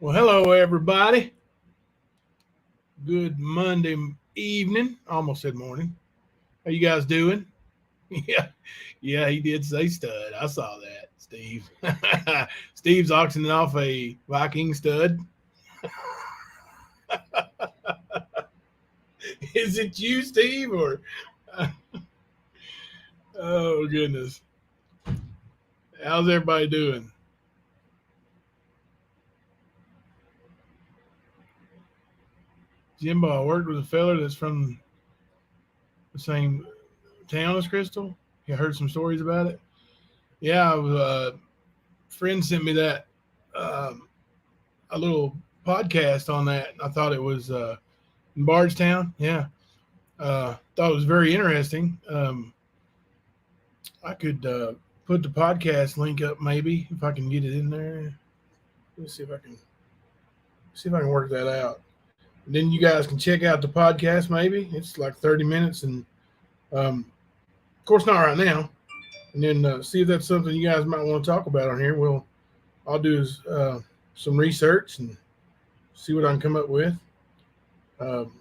Well, hello, everybody. Good Monday evening. Almost said morning. How you guys doing? Yeah, yeah, he did say stud. I saw that, Steve. Steve's auctioning off a Viking stud. Is it you, Steve, or? Oh goodness, how's everybody doing? Jimbo, I worked with a feller that's from the same town as Crystal. You heard some stories about it. Yeah, friend sent me that um, a little podcast on that. I thought it was in Bardstown. Yeah, thought it was very interesting. I could put the podcast link up maybe if I can get it in there. Let's see if I can work that out. And then you guys can check out the podcast. Maybe it's like 30 minutes, and of course not right now. And then see if that's something you guys might want to talk about on here. Well, I'll do is some research and see what I can come up with. Um,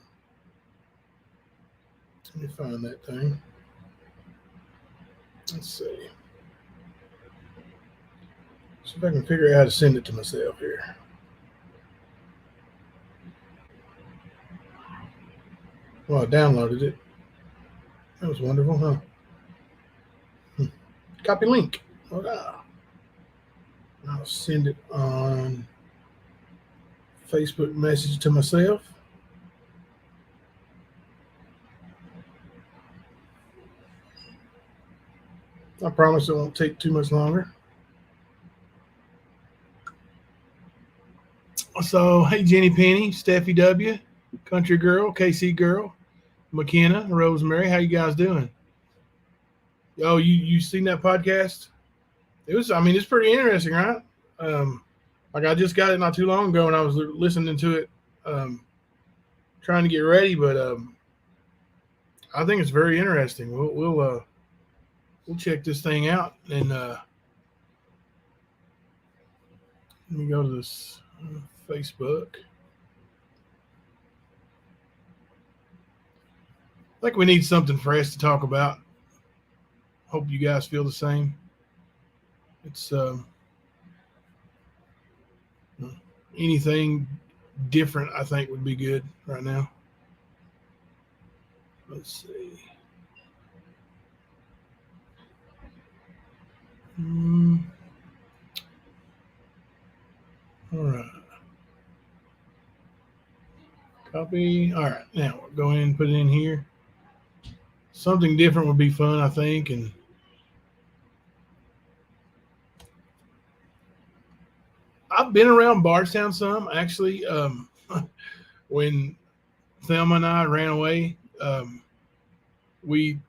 Let me find that thing. Let's see. See if I can figure out how to send it to myself here. Well, I downloaded it. That was wonderful, huh? Copy link. I'll send it on Facebook message to myself. I promise it won't take too much longer. So, hey, Jenny Penny, Steffi W, Country Girl, KC Girl, McKenna, Rosemary, how you guys doing? Oh, you seen that podcast? It's pretty interesting, right? Like I just got it not too long ago, and I was listening to it, trying to get ready. But I think it's very interesting. We'll check this thing out, and let me go to this Facebook. I think we need something fresh to talk about. Hope you guys feel the same. It's anything different, I think, would be good right now. Let's see. All right. Copy. All right. Now we'll go ahead and put it in here. Something different would be fun, I think. And I've been around Bardstown some, actually. When Thelma and I ran away, we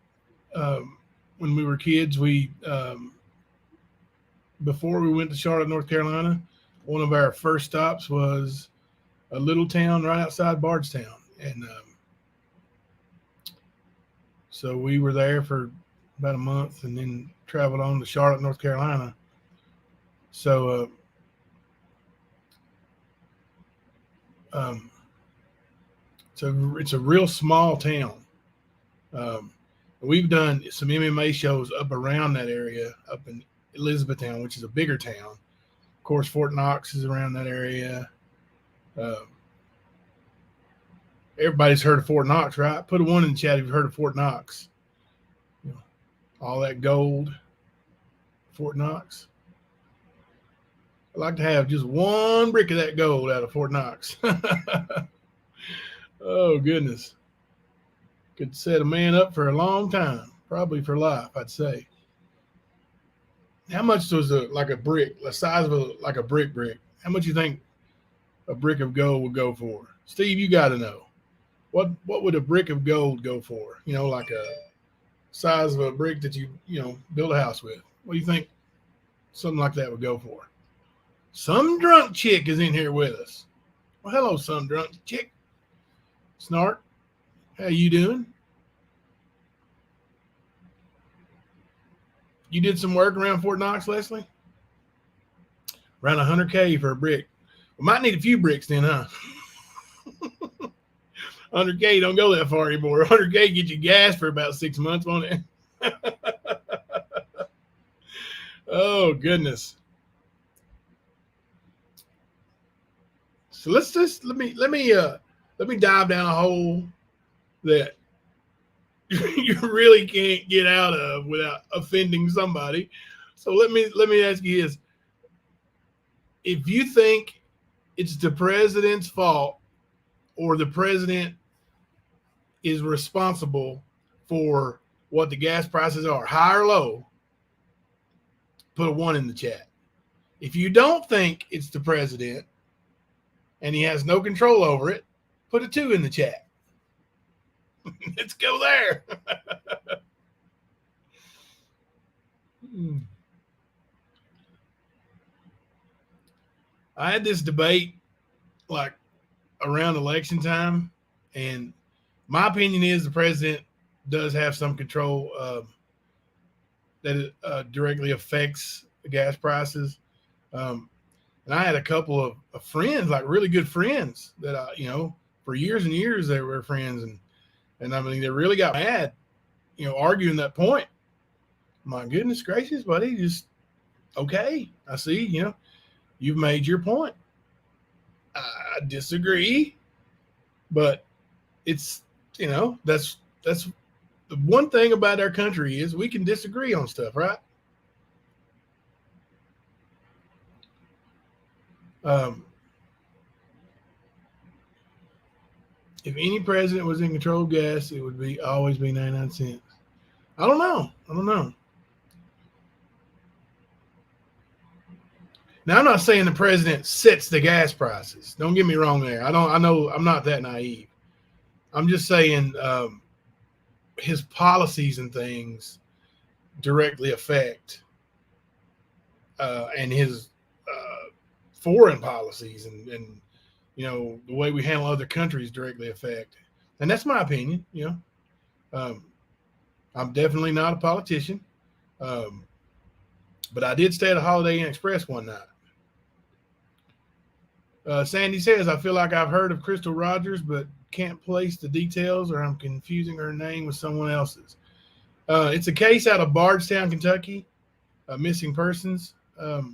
when we were kids, before we went to Charlotte, North Carolina, one of our first stops was a little town right outside Bardstown, and so we were there for about a month, and then traveled on to Charlotte, North Carolina. So it's a real small town. We've done some MMA shows up around that area, up in Elizabethtown, which is a bigger town. Of course, Fort Knox is around that area. Everybody's heard of Fort Knox, right? Put a 1 in the chat if you've heard of Fort Knox. All that gold, Fort Knox. I'd like to have just one brick of that gold out of Fort Knox. Oh, goodness. Could set a man up for a long time, probably for life, I'd say. How much was a brick, the size of a brick? How much you think a brick of gold would go for? Steve, you got to know. What would a brick of gold go for? Like a size of a brick that you build a house with. What do you think something like that would go for? Some drunk chick is in here with us. Well, hello, some drunk chick. Snark, how you doing? You did some work around Fort Knox, Leslie? Around $100K for a brick. We might need a few bricks then, huh? 100K don't go that far anymore. 100K get you gas for about 6 months, won't it? Oh goodness. So let's just let me dive down a hole that you really can't get out of without offending somebody. So let me ask you this: if you think it's the president's fault or the president is responsible for what the gas prices are, high or low, put a 1 in the chat. If you don't think it's the president and he has no control over it, put a 2 in the chat. Let's go there. I had this debate like around election time, and my opinion is the president does have some control that it directly affects the gas prices. And I had a couple of friends, like really good friends, that for years and years they were friends, and I mean they really got mad, arguing that point. My goodness gracious, buddy, just okay. I see, you've made your point. I disagree, but it's that's the one thing about our country is we can disagree on stuff, right? If any president was in control of gas, it would always be 99 cents. I don't know. Now, I'm not saying the president sets the gas prices. Don't get me wrong there. I know I'm not that naive. I'm just saying his policies and things directly affect and his foreign policies and the way we handle other countries directly affect. And that's my opinion. I'm definitely not a politician, but I did stay at a Holiday Inn Express one night. Sandy says, I feel like I've heard of Crystal Rogers, but can't place the details, or I'm confusing her name with someone else's. It's a case out of Bardstown, Kentucky, missing persons. It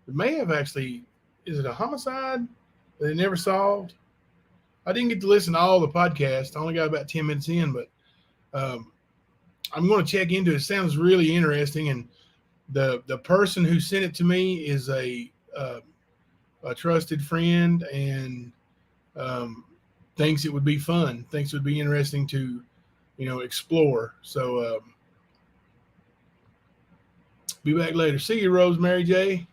may have actually, is it a homicide that they never solved? I didn't get to listen to all the podcasts. I only got about 10 minutes in, but I'm going to check into it. It sounds really interesting. And the person who sent it to me is a trusted friend and thinks it would be fun, thinks it would be interesting to, explore. So be back later. See you, Rosemary J.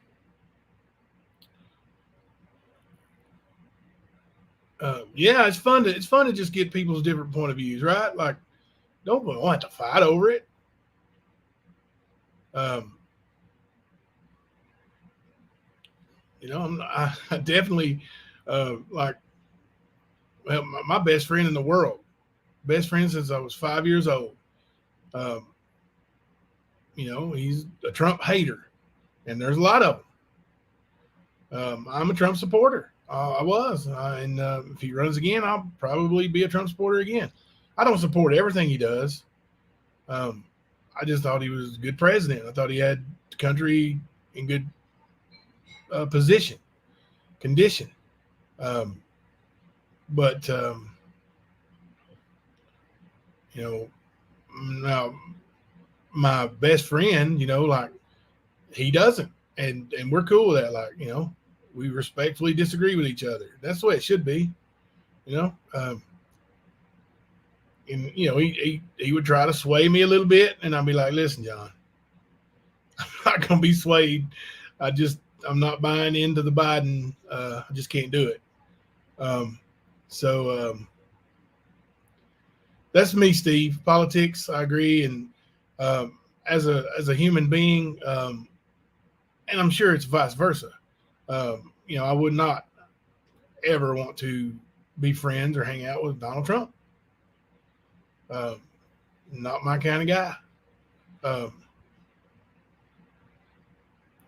Yeah, it's fun to just get people's different point of views, right? Like, don't have to fight over it. I definitely like, well, my best friend in the world, best friend since I was 5 years old. He's a Trump hater, and there's a lot of them. I'm a Trump supporter. I was, and if he runs again, I'll probably be a Trump supporter again. I don't support everything he does. I just thought he was a good president. I thought he had the country in good condition. But now my best friend, like he doesn't, and we're cool with that. Like, we respectfully disagree with each other. That's the way it should be, and he would try to sway me a little bit, and I'd be like, listen, John, I'm not gonna be swayed. I'm not buying into the Biden. I just can't do it. So that's me, Steve. Politics, I agree, and as a human being, and I'm sure it's vice versa. I would not ever want to be friends or hang out with Donald Trump. Not my kind of guy. I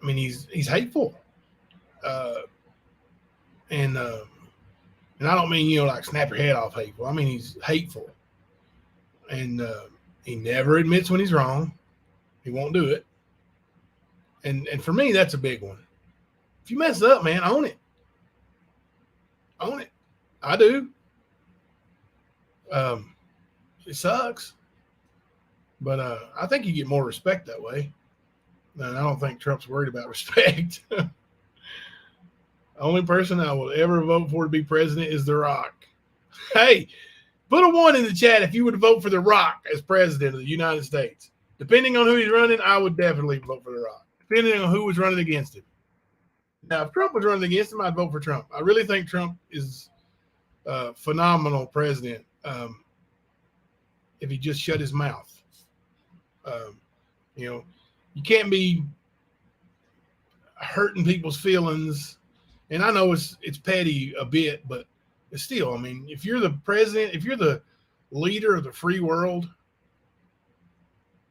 mean, he's hateful. And I don't mean, like snap your head off hateful. I mean, he's hateful. And he never admits when he's wrong. He won't do it. And for me, that's a big one. If you mess up, man, own it. Own it. I do. It sucks. But I think you get more respect that way. And I don't think Trump's worried about respect. The only person I will ever vote for to be president is The Rock. Hey, put a 1 in the chat if you would vote for The Rock as president of the United States. Depending on who he's running, I would definitely vote for The Rock. Depending on who was running against him. Now, if Trump was running against him, I'd vote for Trump. I really think Trump is a phenomenal president if he just shut his mouth. You can't be hurting people's feelings. And I know it's petty a bit, but it's still, I mean, if you're the president, if you're the leader of the free world,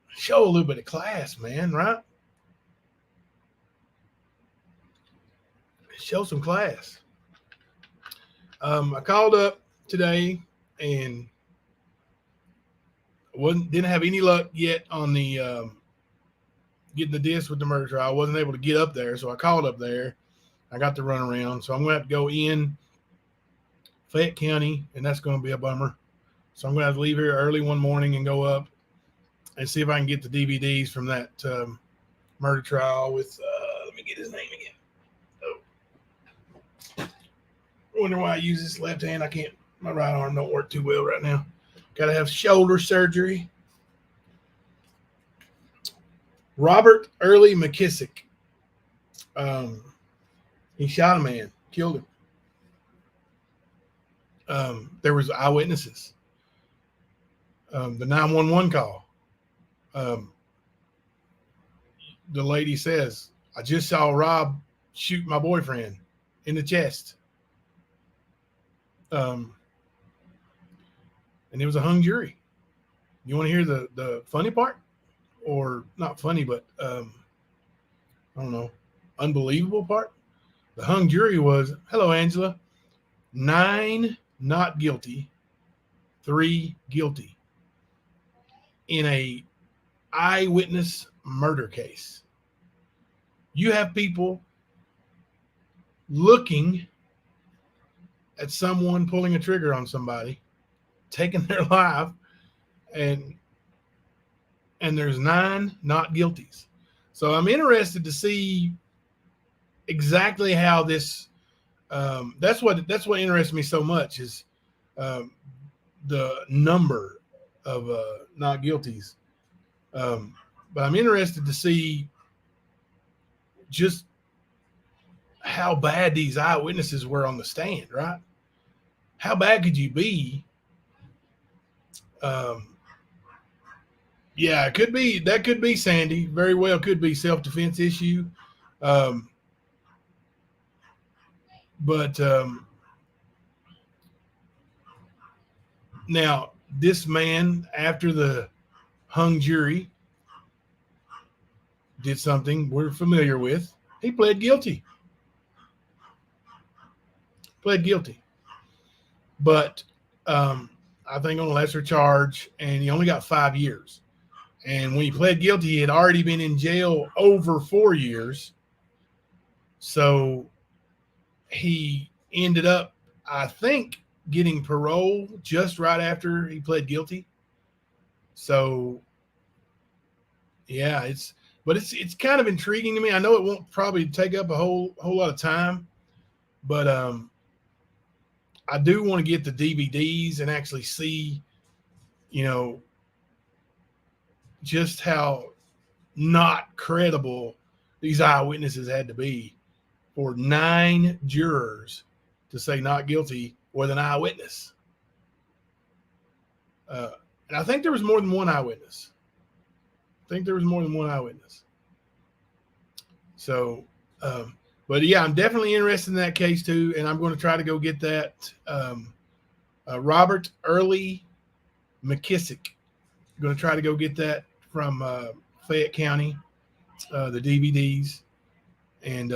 show a little bit of class, man, right? Show some class. I called up today and didn't have any luck yet on the getting the disc with the murder trial. I wasn't able to get up there, so I called up there. I got to run around, so I'm going to have to go in Fayette County, and that's going to be a bummer. So I'm going to have to leave here early one morning and go up and see if I can get the DVDs from that murder trial with, let me get his name again. Oh. I wonder why I use this left hand. I can't, my right arm don't work too well right now. Got to have shoulder surgery. Robert Early McKissick. He shot a man, killed him. There was eyewitnesses. The 911 call. The lady says, I just saw Rob shoot my boyfriend in the chest. And it was a hung jury. You want to hear the funny part? Or not funny, but I don't know, unbelievable part? The hung jury was, hello, Angela, 9 not guilty, 3 guilty in a eyewitness murder case. You have people looking at someone pulling a trigger on somebody, taking their life, and there's 9 not guilties. So I'm interested to see exactly how this. That's what interests me so much is the number of not guilties. But I'm interested to see just how bad these eyewitnesses were on the stand, right? How bad could you be? Yeah, it could be. That could be Sandy. Very well could be self-defense issue. But now this man, after the hung jury, did something we're familiar with. He pled guilty. But I think on a lesser charge, and he only got 5 years. And when he pled guilty, he had already been in jail over 4 years. So he ended up, I think, getting parole just right after he pled guilty. So, yeah, it's kind of intriguing to me. I know it won't probably take up a whole lot of time, but I do want to get the DVDs and actually see, just how not credible these eyewitnesses had to be for 9 jurors to say not guilty with an eyewitness. And I think there was more than one eyewitness. So, but yeah, I'm definitely interested in that case too. And I'm going to try to go get that. Robert Early McKissick. I'm going to try to go get that from Fayette County, the DVDs. And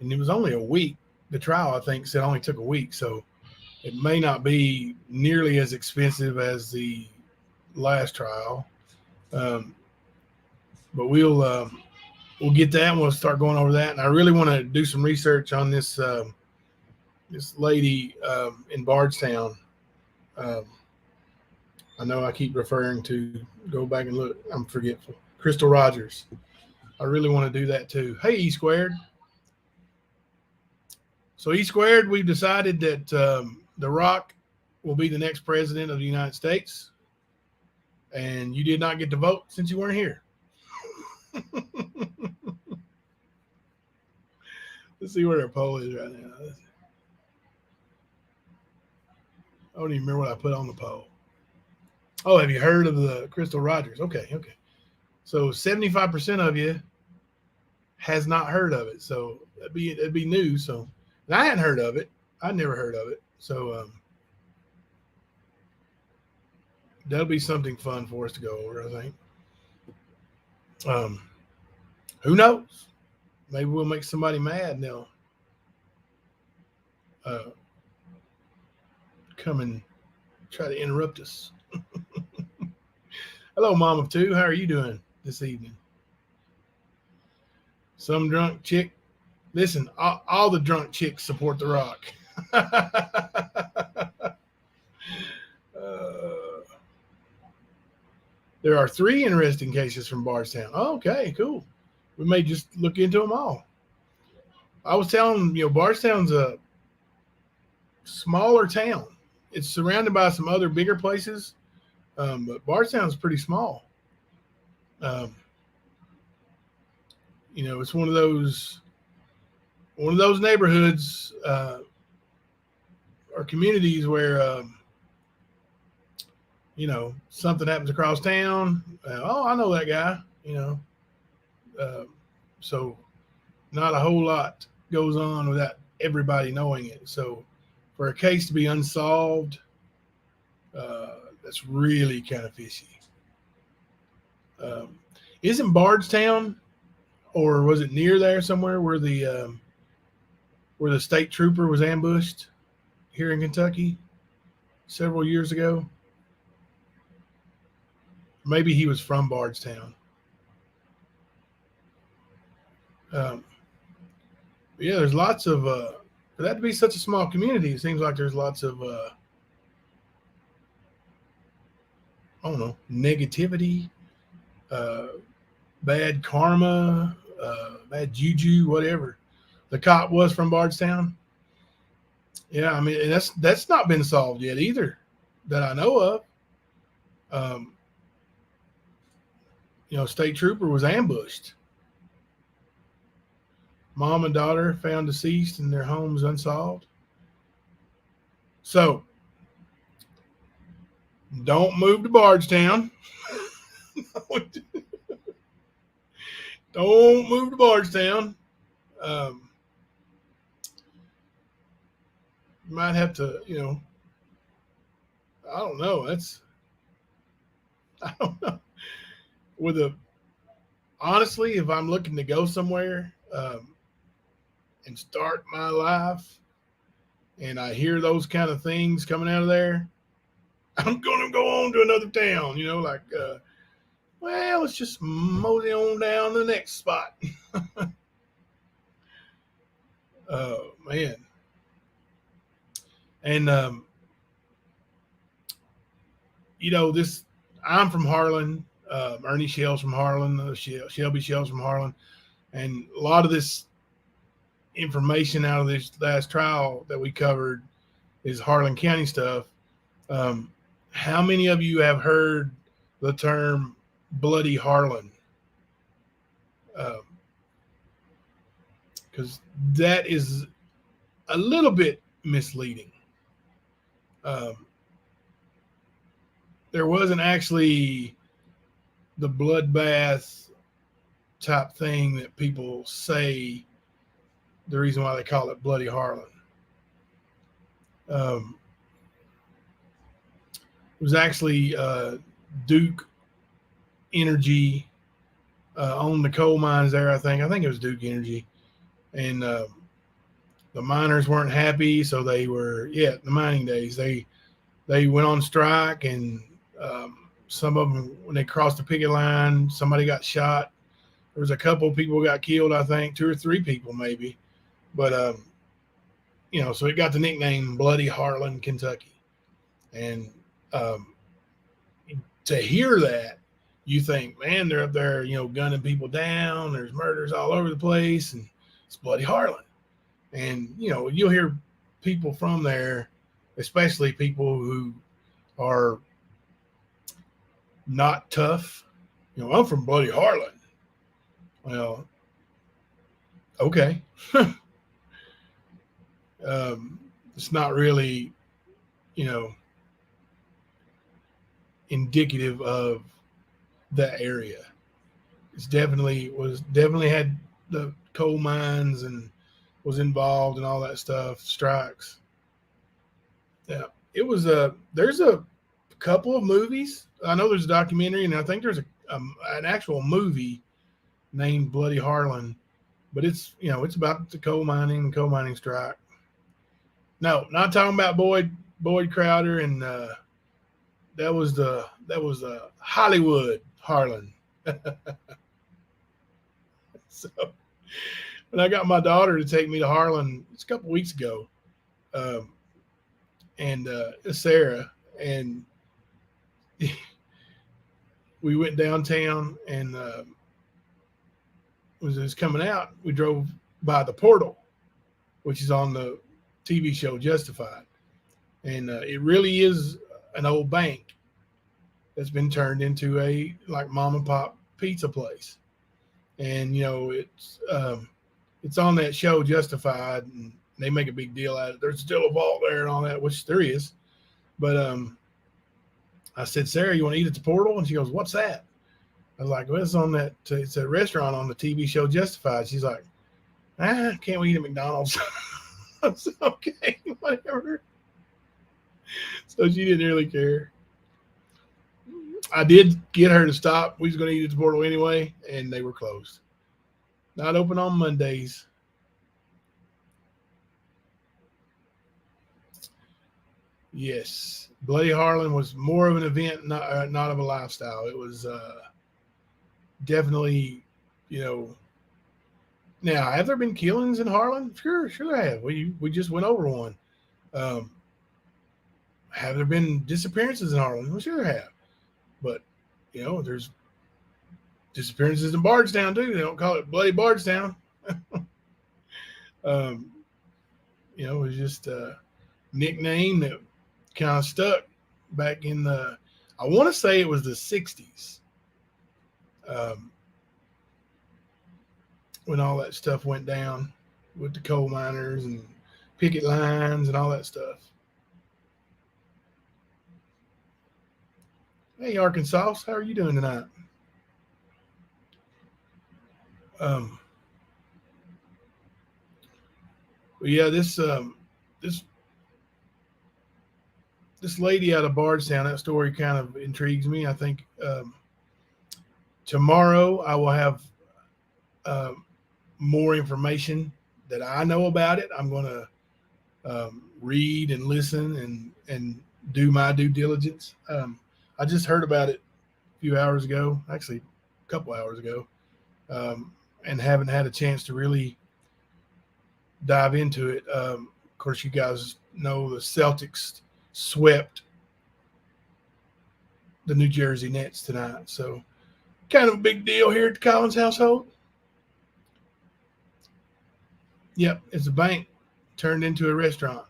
and it was only a week. The trial, I think, said only took a week, so it may not be nearly as expensive as the last trial. But we'll get that, and we'll start going over that. And I really want to do some research on this this lady in Bardstown. I know I keep referring to, go back and look, I'm forgetful. Crystal Rogers. I really want to do that too. Hey, E Squared. So E Squared, we've decided that The Rock will be the next president of the United States. And you did not get to vote since you weren't here. Let's see where their poll is right now. I don't even remember what I put on the poll. Oh, have you heard of the Crystal Rogers? Okay. So 75% of you has not heard of it. So that'd be new. So and I hadn't heard of it. I never heard of it. So that'll be something fun for us to go over, I think. Who knows? Maybe we'll make somebody mad and they'll come and try to interrupt us. Hello, Mom of Two. How are you doing this evening? Some drunk chick. Listen, all the drunk chicks support The Rock. There are 3 interesting cases from Bardstown. Oh, okay, cool. We may just look into them all. I was telling them, Bardstown's a smaller town. It's surrounded by some other bigger places, but Bardstown's pretty small. It's one of those neighborhoods or communities where something happens across town. Oh, I know that guy. So not a whole lot goes on without everybody knowing it. So for a case to be unsolved, that's really kind of fishy. Isn't Bardstown, or was it near there somewhere, where the state trooper was ambushed here in Kentucky several years ago? Maybe he was from Bardstown. Yeah, there's lots of for that to be such a small community, it seems like there's lots of I don't know, negativity, bad karma, bad juju, whatever. The cop was from Bardstown. Yeah, I mean, and that's not been solved yet either, that I know of. State trooper was ambushed. Mom and daughter found deceased and their homes unsolved. So, don't move to Bardstown. Don't move to Bardstown. You might have to, I don't know. I don't know. Honestly, if I'm looking to go somewhere and start my life, and I hear those kind of things coming out of there, I'm going to go on to another town, let's just mosey on down to the next spot. Oh, man. And, I'm from Harlan. Ernie Shell's from Harlan. Shelby Shell's from Harlan. And a lot of this information out of this last trial that we covered is Harlan County stuff. How many of you have heard the term Bloody Harlan? Because that is a little bit misleading. There wasn't actually the bloodbath type thing that people say, the reason why they call it Bloody Harlan. It was actually Duke Energy owned the coal mines there, I think. I think it was Duke Energy. And the miners weren't happy, so they were the mining days. They went on strike, and some of them, when they crossed the picket line, somebody got shot. There was a couple of people got killed, I think, 2 or 3 people maybe. But so it got the nickname Bloody Harlan, Kentucky. And to hear that, you think, man, they're up there, gunning people down. There's murders all over the place, and it's Bloody Harlan. And you'll hear people from there, especially people who are not tough. I'm from Bloody Harlan. Well, okay. It's not really, indicative of that area. It's definitely had the coal mines and was involved and all that stuff, strikes. Yeah, it was there's a couple of movies. I know there's a documentary, and I think there's an actual movie named Bloody Harlan, but it's about the coal mining strike. No, not talking about Boyd Crowder, and that was the Hollywood Harlan. So when I got my daughter to take me to Harlan, it's a couple weeks ago, and Sarah, and we went downtown, and was it was coming out, we drove by the Portal, which is on the TV show Justified. And it really is an old bank that's been turned into a like mom and pop pizza place. And, it's on that show Justified, and they make a big deal out of it. There's still a vault there and all that, which there is. But I said, Sarah, you want to eat at the Portal? And she goes, what's that? I was like, well, it's a restaurant on the TV show Justified. She's like, can't we eat at McDonald's? I said, okay, whatever. So she didn't really care. I did get her to stop. We was going to eat at the Portal anyway, and they were closed. Not open on Mondays. Yes, Bloody Harlan was more of an event, not of a lifestyle. It was definitely, Now, have there been killings in Harlan? Sure there have. We just went over one. Have there been disappearances in Harlan? Well, sure there have. But, there's disappearances in Bardstown, too. They don't call it Bloody Bardstown. It was just a nickname that kind of stuck back in I want to say it was the 60s. When all that stuff went down with the coal miners and picket lines and all that stuff. Hey, Arkansas, how are you doing tonight? Well, yeah, this lady out of Bardstown, that story kind of intrigues me. I think tomorrow I will have more information that I know about it. I'm going to read and listen and do my due diligence. I just heard about it a few hours ago, actually a couple hours ago, and haven't had a chance to really dive into it. Of course, you guys know the Celtics swept the New Jersey Nets tonight, so kind of a big deal here at the Collins household. Yep, it's a bank turned into a restaurant.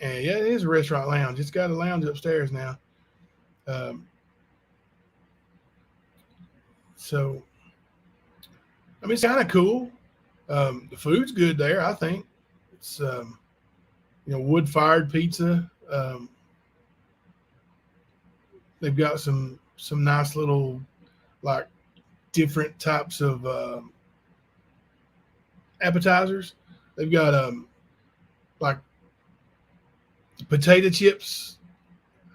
And yeah, it is a restaurant lounge. It's got a lounge upstairs now. So, I mean, it's kind of cool. The food's good there, I think. It's, wood-fired pizza. They've got some nice little, like, different types of appetizers. They've got like potato chips.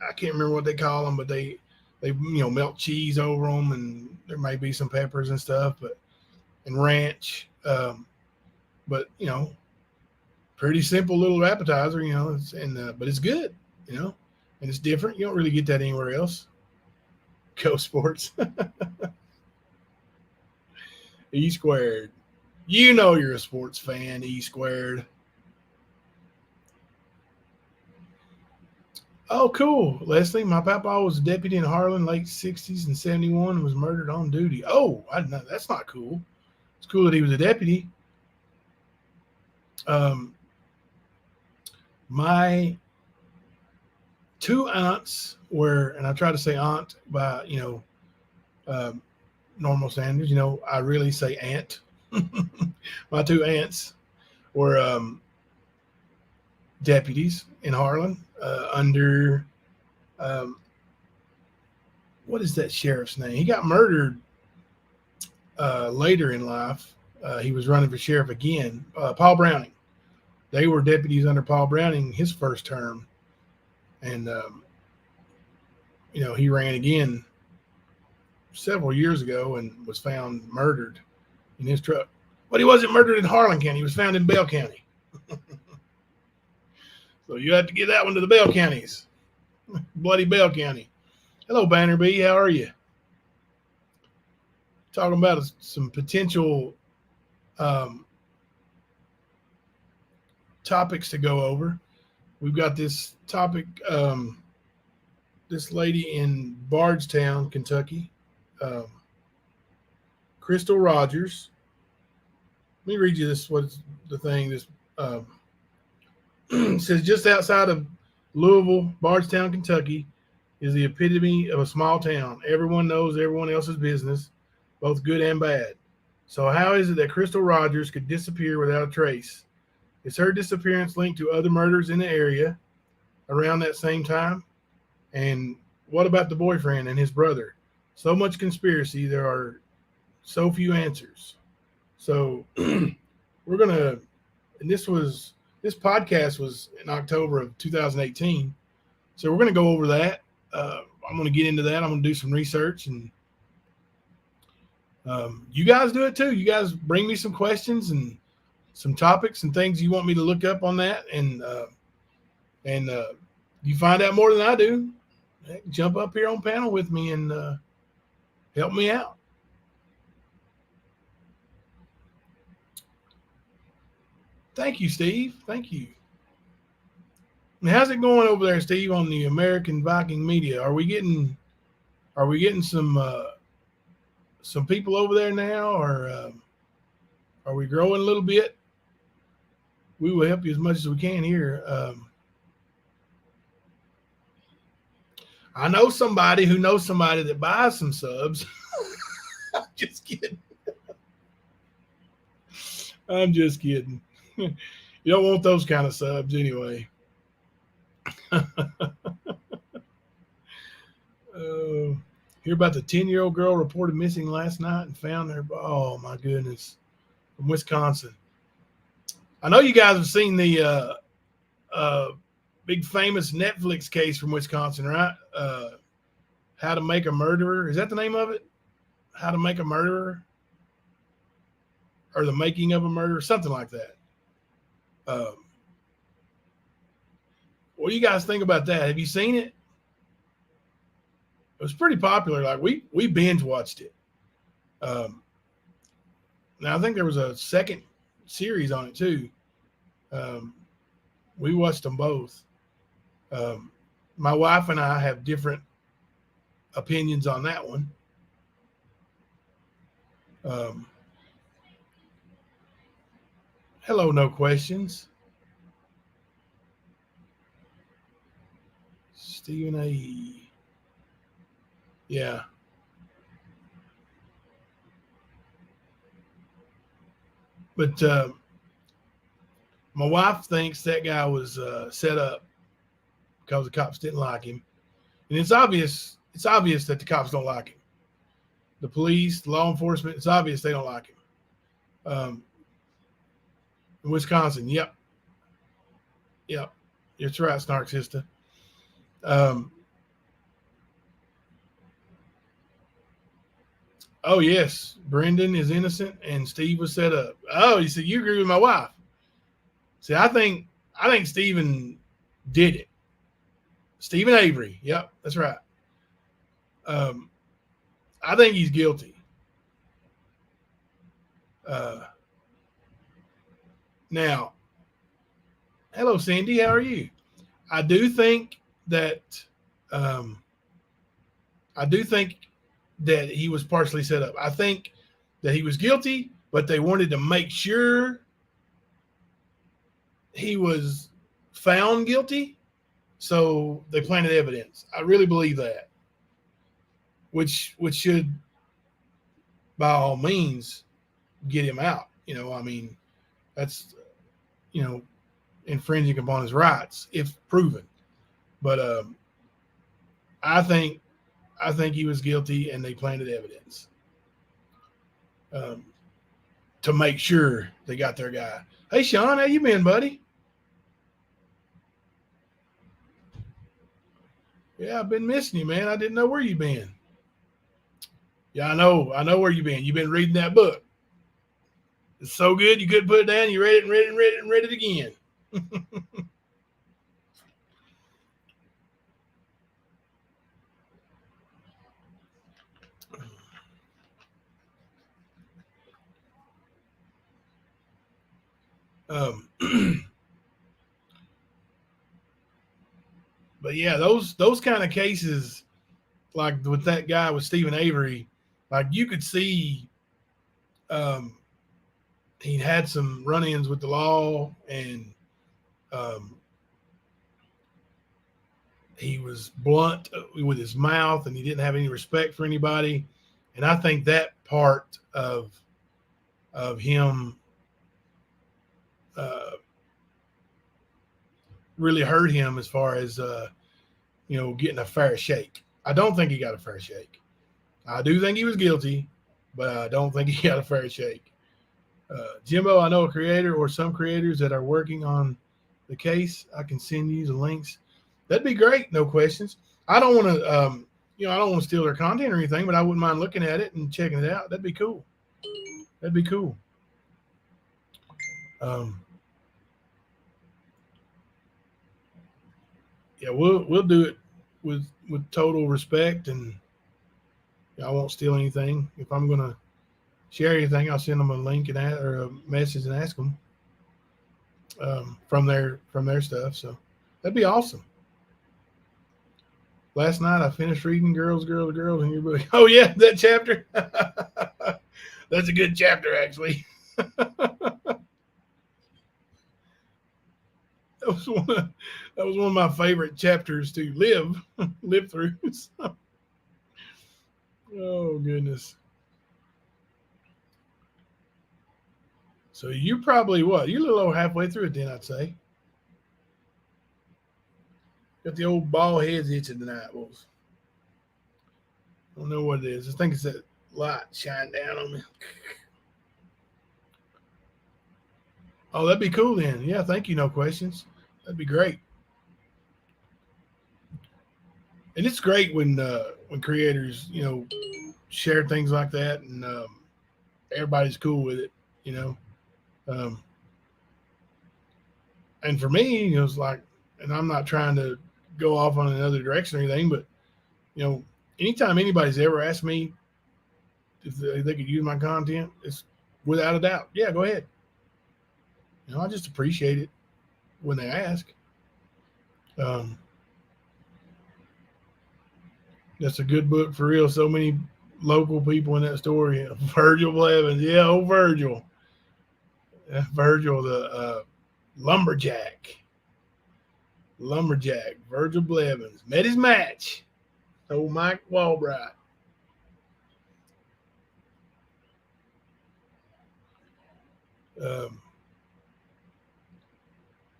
I can't remember what they call them, but they melt cheese over them, and there may be some peppers and stuff, and ranch. But pretty simple little appetizer, but it's good, and it's different. You don't really get that anywhere else. Go Sports. E squared. You're a sports fan, E squared. Oh, cool. Leslie, my papa was a deputy in Harlan, late 60s and 71, and was murdered on duty. Oh, I didn't know. That's not cool. It's cool that he was a deputy. My two aunts were, and I try to say aunt by, normal standards. I really say aunt. My two aunts were deputies in Harlan under, what is that sheriff's name? He got murdered later in life. He was running for sheriff again. Paul Browning. They were deputies under Paul Browning his first term. And, he ran again several years ago and was found murdered in his truck. But he wasn't murdered in Harlan County. He was found in Bell County. So you have to give that one to the Bell Counties. Bloody Bell County. Hello, Banner B. How are you? Talking about some potential topics to go over. We've got this topic, this lady in Bardstown, Kentucky, Crystal Rogers. Let me read you this. What's the thing? This says just outside of Louisville, Bardstown, Kentucky, is the epitome of a small town. Everyone knows everyone else's business, both good and bad. So how is it that Crystal Rogers could disappear without a trace? Is her disappearance linked to other murders in the area around that same time? And what about the boyfriend and his brother? So much conspiracy. There are so few answers. So we're going to, and this podcast was in October of 2018. So we're going to go over that. I'm going to get into that. I'm going to do some research, and you guys do it too. You guys bring me some questions and some topics and things you want me to look up on that. And you find out more than I do. Jump up here on panel with me and help me out. Thank you, Steve. Thank you. And how's it going over there, Steve, on the American Viking Media? Are we getting some people over there now, or are we growing a little bit? We will help you as much as we can here. I know somebody who knows somebody that buys some subs. I'm just kidding. I'm just kidding. You don't want those kind of subs anyway. Hear about the 10-year-old girl reported missing last night and found her. Oh, my goodness. From Wisconsin. I know you guys have seen the big famous Netflix case from Wisconsin, right? How to Make a Murderer. Is that the name of it? How to Make a Murderer? Or The Making of a Murderer? Something like that. What do you guys think about that? Have you seen it? It was pretty popular. Like we binge watched it. Now I think there was a second series on it too. We watched them both. My wife and I have different opinions on that one. Hello, no questions. Stephen A. Yeah. But my wife thinks that guy was set up because the cops didn't like him. And it's obvious that the cops don't like him. The police, the law enforcement, it's obvious they don't like him. In Wisconsin, yep. That's right, Snark Sister. Oh, yes, Brendan is innocent and Steve was set up. Oh, you said you agree with my wife. See, I think Stephen did it. Stephen Avery. Yep, that's right. Um, I think he's guilty. Uh, Now, hello, Cindy. How are you? I do think that um, I do think that he was partially set up. I think that he was guilty, but they wanted to make sure he was found guilty, so they planted evidence. I really believe that, which should, by all means, get him out. I mean, that's you know infringing upon his rights if proven. But I think he was guilty, and they planted evidence um, to make sure they got their guy. Hey, Sean, how you been, buddy? Yeah, I've been missing you, man. I didn't know where you been. Yeah, I know where you been. You've been reading that book. It's so good you couldn't put it down. You read it and read it and read it and read it again. But yeah, those kind of cases, like with that guy with Stephen Avery, like you could see um, he had some run-ins with the law, and um, he was blunt with his mouth, and he didn't have any respect for anybody. And I think that part of him really hurt him as far as getting a fair shake. I don't think he got a fair shake. I do think he was guilty, but I don't think he got a fair shake. Jimbo, I know a creator or some creators that are working on the case. I can send you the links. That'd be great. No questions. I don't want to, I don't want to steal their content or anything, but I wouldn't mind looking at it and checking it out. That'd be cool. Yeah, we'll do it with total respect, and I won't steal anything. If I'm gonna share anything, I'll send them a link or a message and ask them from their stuff. So that'd be awesome. Last night I finished reading Girls in Your Book. Oh yeah, that chapter. That's a good chapter, actually. That was one of my favorite chapters to live through. Oh goodness. So you're probably you're a little over halfway through it then, I'd say. Got the old bald heads itching tonight, Wolves. I don't know what it is. I think it's that light shine down on me. Oh, that'd be cool then. Yeah, thank you. No questions. That'd be great. And it's great when creators, share things like that, and everybody's cool with it, and for me, it's like, and I'm not trying to go off on another direction or anything, but anytime anybody's ever asked me if they could use my content, it's without a doubt, yeah, go ahead. I just appreciate it when they ask. That's a good book for real. So many local people in that story. Virgil Blevins, yeah, old Virgil. Virgil, the lumberjack. Virgil Blevins met his match. Old Mike Walbrow.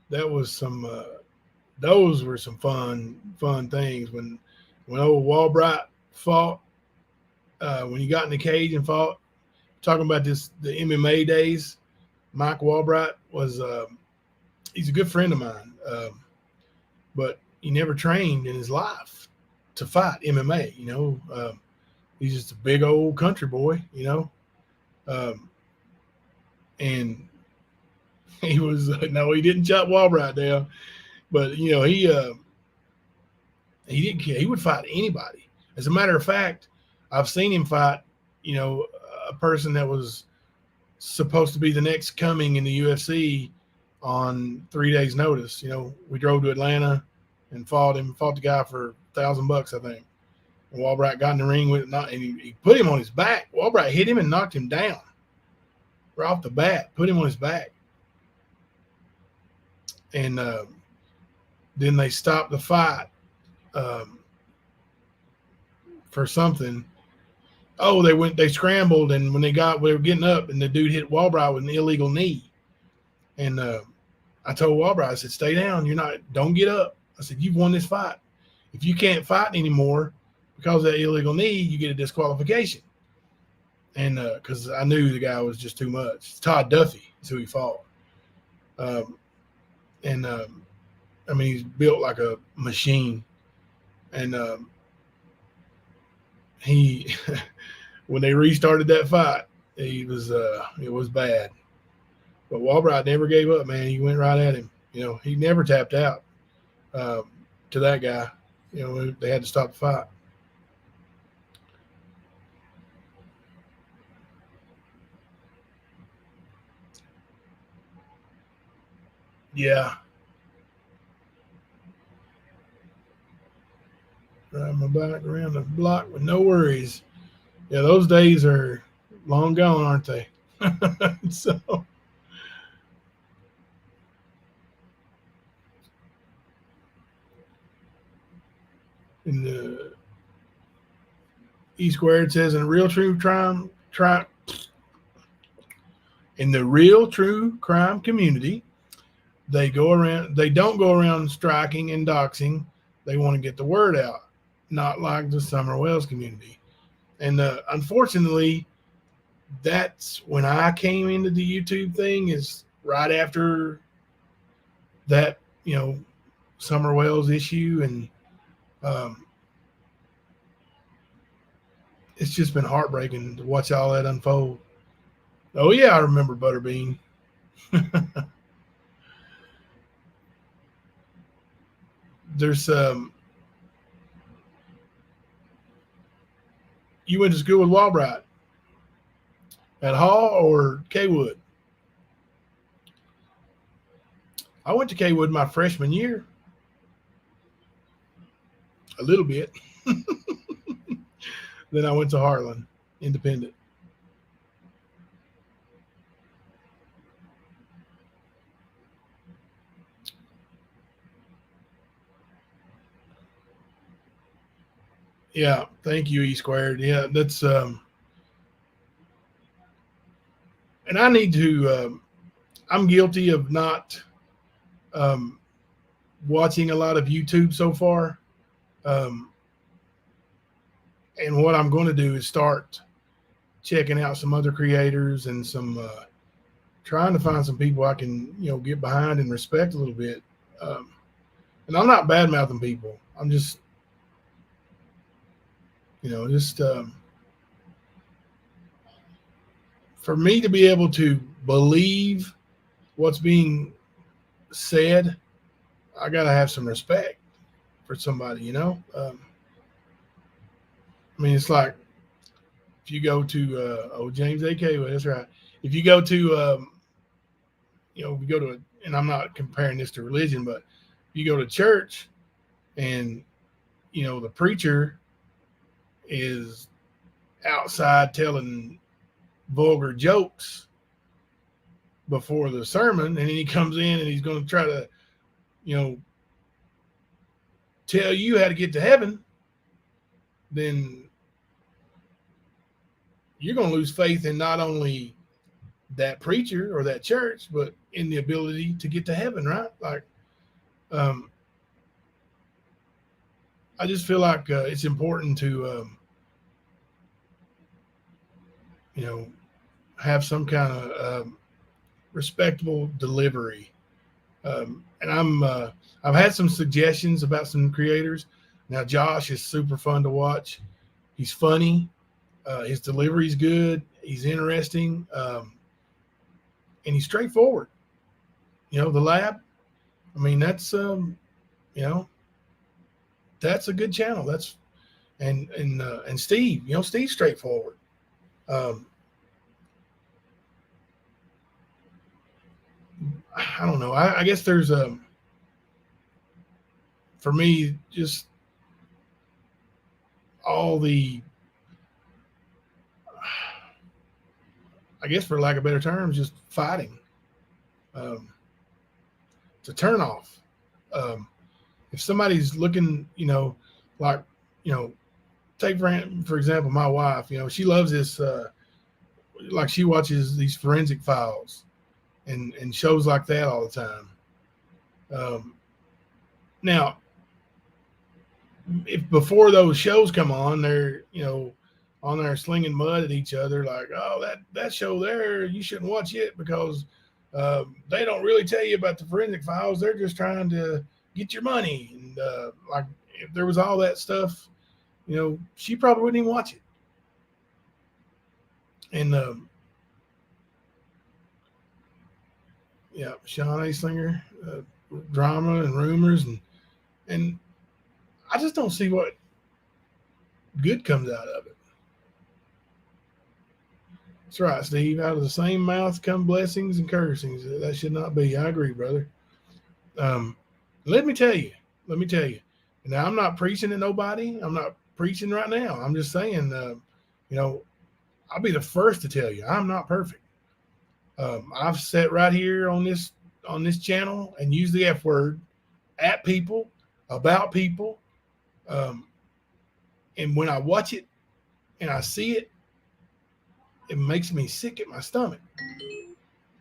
That was some. Those were some fun things when old Walbrow fought. When he got in the cage and fought, talking about the MMA days. Mike Walbrow was. He's a good friend of mine, but he never trained in his life to fight MMA. He's just a big old country boy. And He was no, he didn't chop Walbrow down, but he didn't care. He would fight anybody. As a matter of fact, I've seen him fight, a person that was supposed to be the next coming in the UFC on 3 days' notice. We drove to Atlanta and fought the guy for $1,000, I think. And Walbrow got in the ring with it, and he put him on his back. Walbrow hit him and knocked him down right off the bat, put him on his back. And then they stopped the fight for something. Oh, they scrambled, and when they were getting up, and the dude hit Walbrow with an illegal knee. And I told Walbrow, I said, stay down. Don't get up. I said, you've won this fight. If you can't fight anymore because of that illegal knee, you get a disqualification. And because I knew the guy was just too much. It's Todd Duffy is who he fought. He's built like a machine. And he, when they restarted that fight, it was bad. But Walbrow never gave up, man. He went right at him. He never tapped out to that guy. They had to stop the fight. Yeah. Ride my bike around the block with no worries. Yeah, those days are long gone, aren't they? So, in the E squared says, in the real true crime community, they don't go around striking and doxing. They want to get the word out, not like the Summer Wells community. And unfortunately, that's when I came into the YouTube thing, is right after that, Summer Wells issue. And it's just been heartbreaking to watch all that unfold. Oh, yeah, I remember Butterbean. There's you went to school with Walbrow at Hall or Kaywood? I went to Kaywood my freshman year. A little bit. Then I went to Harlan Independent. Yeah, thank you, E squared. Yeah, that's and I need to. I'm guilty of not watching a lot of YouTube so far, and what I'm going to do is start checking out some other creators and some trying to find some people I can get behind and respect a little bit. And I'm not bad mouthing people. I'm just for me to be able to believe what's being said, I got to have some respect for somebody, it's like if you go to James A.K., well, that's right. If you go to and I'm not comparing this to religion, but you go to church and the preacher is outside telling vulgar jokes before the sermon, and then he comes in and he's going to try to tell you how to get to heaven, then you're going to lose faith in not only that preacher or that church, but in the ability to get to heaven, right? Like, I just feel like it's important to, have some kind of respectable delivery. And I've had some suggestions about some creators. Now, Josh is super fun to watch. He's funny. His delivery's good. He's interesting. And he's straightforward. the lab. I mean, that's that's a good channel. That's and Steve, Steve's straightforward. Um, I don't know. I guess there's for me just all the, I guess for lack of better terms, just fighting. Um, it's a turnoff. Um, if somebody's looking, like, you know, take for example, my wife, she loves this, like she watches these forensic files and shows like that all the time. Now, if before those shows come on, they're, on there slinging mud at each other, like, oh, that show there, you shouldn't watch it because they don't really tell you about the forensic files. They're just trying to get your money. And like, if there was all that stuff, she probably wouldn't even watch it. And yeah, Sean A. Slinger, drama and rumors, and I just don't see what good comes out of it. That's right, Steve. Out of the same mouth come blessings and cursings. That should not be. I agree, brother. Let me tell you. Now, I'm not preaching to nobody. I'm not preaching right now. I'm just saying, I'll be the first to tell you, I'm not perfect. I've sat right here on this channel and used the F word at people, about people. And when I watch it and I see it, it makes me sick at my stomach.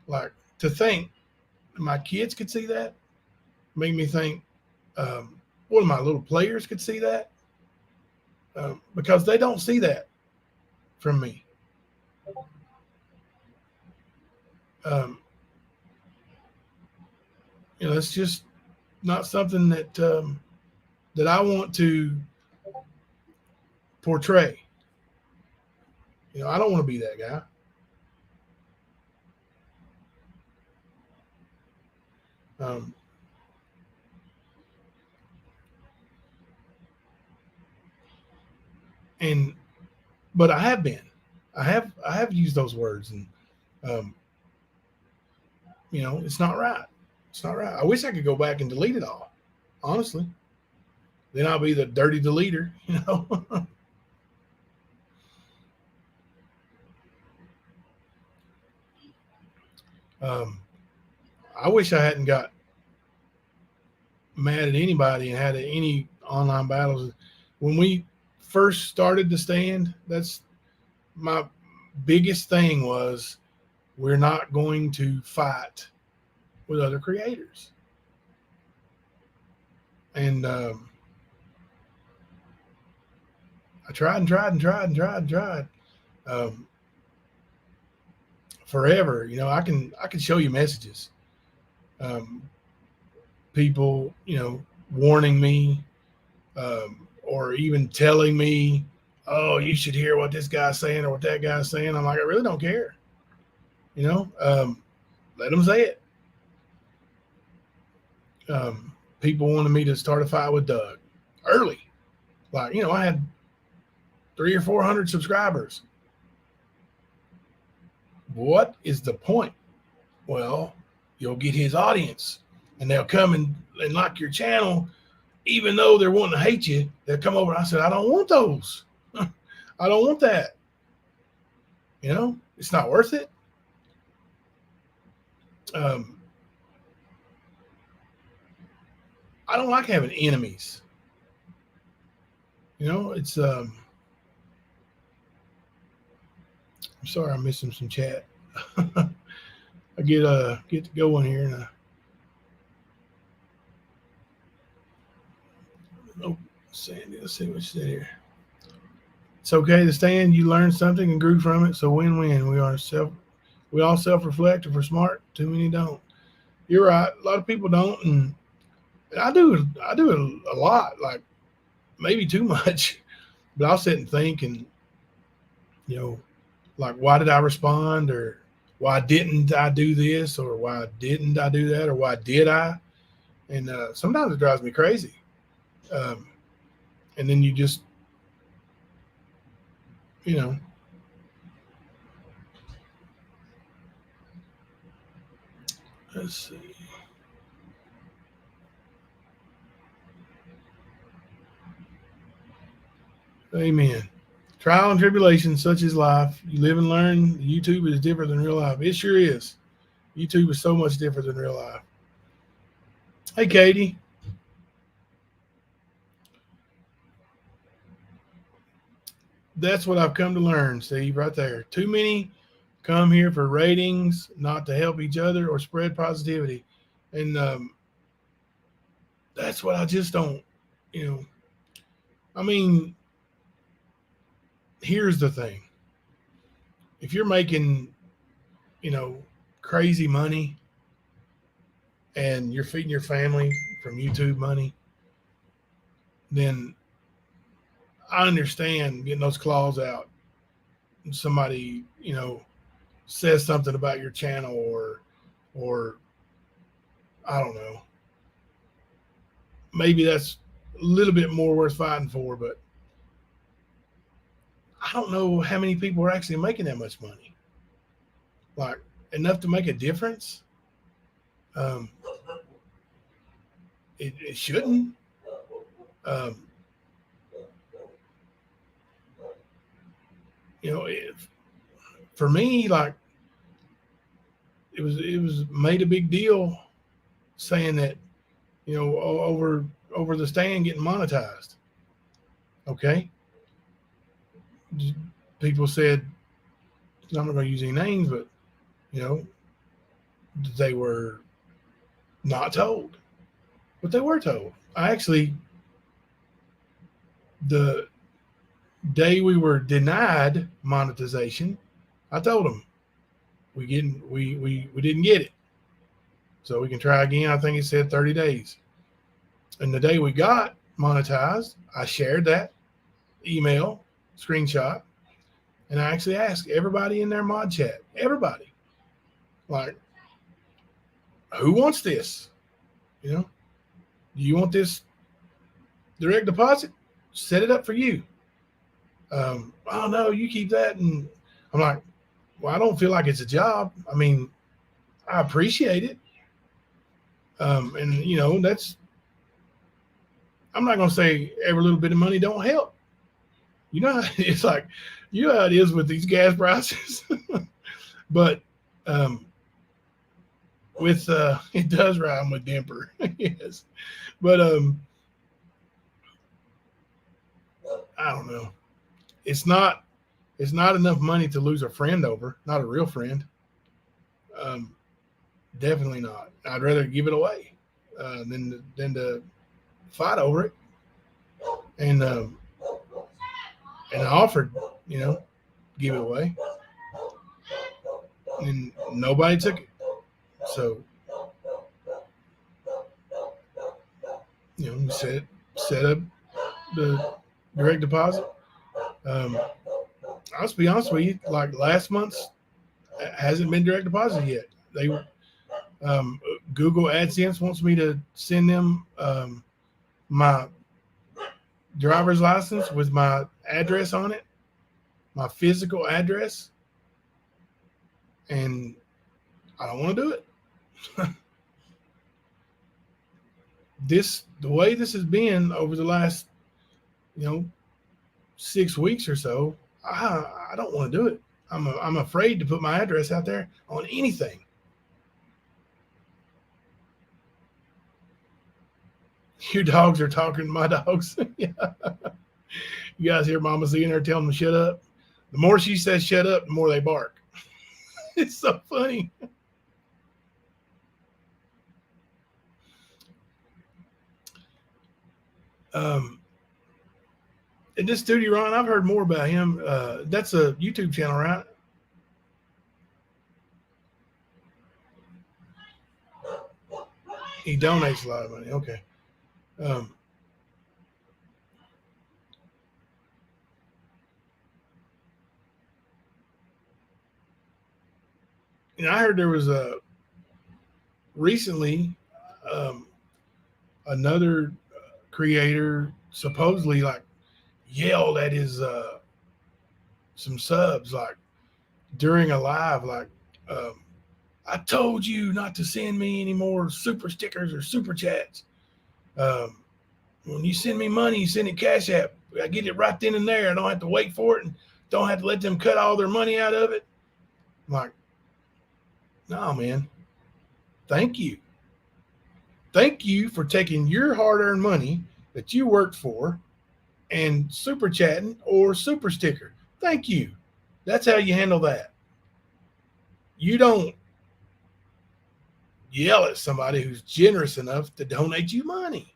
Like, to think my kids could see that, make me think one of my little players could see that, because they don't see that from me. It's just not something that that I want to portray. I don't want to be that guy. But I have been. I have used those words, and it's not right. It's not right. I wish I could go back and delete it all. Honestly, then I'll be the dirty deleter. I wish I hadn't got mad at anybody and had any online battles. When we first started the stand, that's my biggest thing was, we're not going to fight with other creators. And I tried and tried. Forever, I can show you messages. People, warning me, or even telling me, oh, you should hear what this guy's saying or what that guy's saying. I'm like, I really don't care. Let them say it. People wanted me to start a fight with Doug early. Like, I had 300 or 400 subscribers. What is the point? Well, you'll get his audience, and they'll come and like your channel, even though they're wanting to hate you. They'll come over. I said, I don't want those. I don't want that. It's not worth it. I don't like having enemies. It's I'm sorry, I'm missing some chat. I get to going here, and Sandy, let's see what she said here. It's okay to stand. You learned something and grew from it, so win-win. We all self-reflect. If we're smart, too many don't. You're right. A lot of people don't, and I do a lot, like maybe too much. But I'll sit and think, and like, why did I respond? Or why didn't I do this, or why didn't I do that, or why did I? And sometimes it drives me crazy. Um, and then you just, you know, let's see. Amen. Trial and tribulation, such is life. You live and learn. YouTube is different than real life. It sure is. YouTube is so much different than real life. Hey, Katie. That's what I've come to learn, Steve, right there. Too many come here for ratings, not to help each other or spread positivity. And that's what I just don't, you know. I mean, here's the thing. If you're making, you know, crazy money and you're feeding your family from YouTube money, then I understand getting those claws out. Somebody, you know, says something about your channel, or I don't know. Maybe that's a little bit more worth fighting for, but I don't know how many people are actually making that much money. Like enough to make a difference. Um, it shouldn't. Um, you know, for me, like it was made a big deal saying that, you know, over the stand getting monetized. Okay, people said, I'm not going to use any names, but you know, they were not told, but they were told. I actually, the day we were denied monetization, I told them we didn't get it, so we can try again. I think it said 30 days. And the day we got monetized, I shared that email screenshot, and I actually asked everybody in their mod chat, everybody, like, who wants this? You know, do you want this direct deposit? Set it up for you. Oh no, you keep that. And I'm like, well, I don't feel like it's a job. I mean, I appreciate it. And you know, I'm not going to say every little bit of money don't help. You know, it's like, you know how it is with these gas prices. But with it does rhyme with Dimper. Yes. But I don't know. It's not enough money to lose a friend over, not a real friend. Um, Definitely not. I'd rather give it away than to fight over it. And I offered, you know, give it away, and nobody took it. So, you know, we set up the direct deposit. I'll just be honest with you, like last month's hasn't been direct deposit yet. They Google AdSense wants me to send them my driver's license with my address on it, my physical address, and I don't want to do it. The way this has been over the last, you know, 6 weeks or so, I don't want to do it. I'm afraid to put my address out there on anything. Your dogs are talking to my dogs. Yeah. You guys hear Mama Z in there telling them to shut up? The more she says shut up, the more they bark. It's so funny. And this Duty Ron, I've heard more about him. That's a YouTube channel, right? He donates a lot of money. Okay. Um, I heard there was a recently another creator supposedly like yelled at his some subs like during a live like um, I told you not to send me any more super stickers or super chats. Um, when you send me money, you send it Cash App. I get it right then and there. I don't have to wait for it and don't have to let them cut all their money out of it. I'm like, no, man. Thank you. Thank you for taking your hard-earned money that you worked for and super chatting or super sticker. Thank you. That's how you handle that. You don't yell at somebody who's generous enough to donate you money.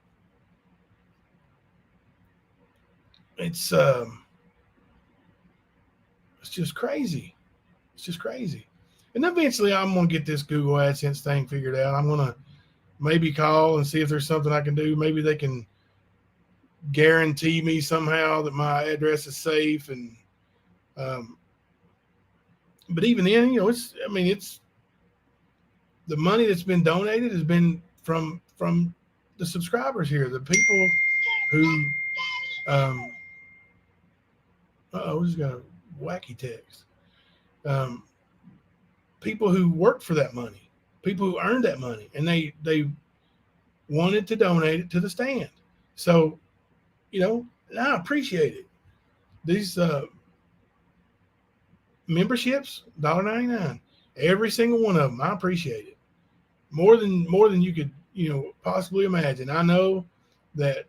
It's it's just crazy. It's just crazy. And eventually I'm gonna get this Google AdSense thing figured out. I'm gonna maybe call and see if there's something I can do. Maybe they can guarantee me somehow that my address is safe. And but even then, it's the money that's been donated has been from the subscribers here, the people who we just got a wacky text. Um, People who worked for that money, people who earned that money, and they wanted to donate it to the stand. So, I appreciate it. These memberships, $1.99, every single one of them, I appreciate it more than you could possibly imagine. I know that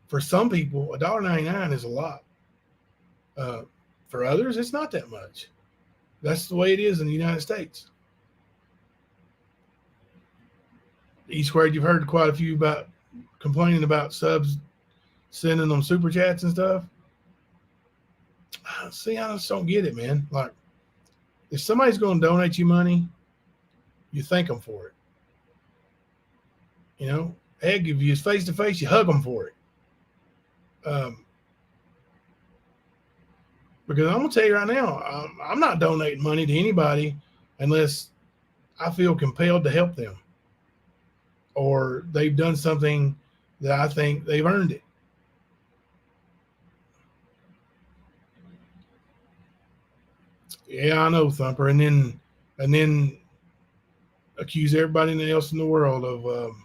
for some people, $1.99 is a lot. For others, it's not that much. That's the way it is in the United States. E-Squared, you've heard quite a few about complaining about subs sending them super chats and stuff. See, I just don't get it, man. Like, if somebody's going to donate you money, you thank them for it. Heck, if you face to face, you hug them for it. Because I'm gonna tell you right now, I'm not donating money to anybody unless I feel compelled to help them, or they've done something that I think they've earned it. Yeah, I know, Thumper, and then accuse everybody else in the world of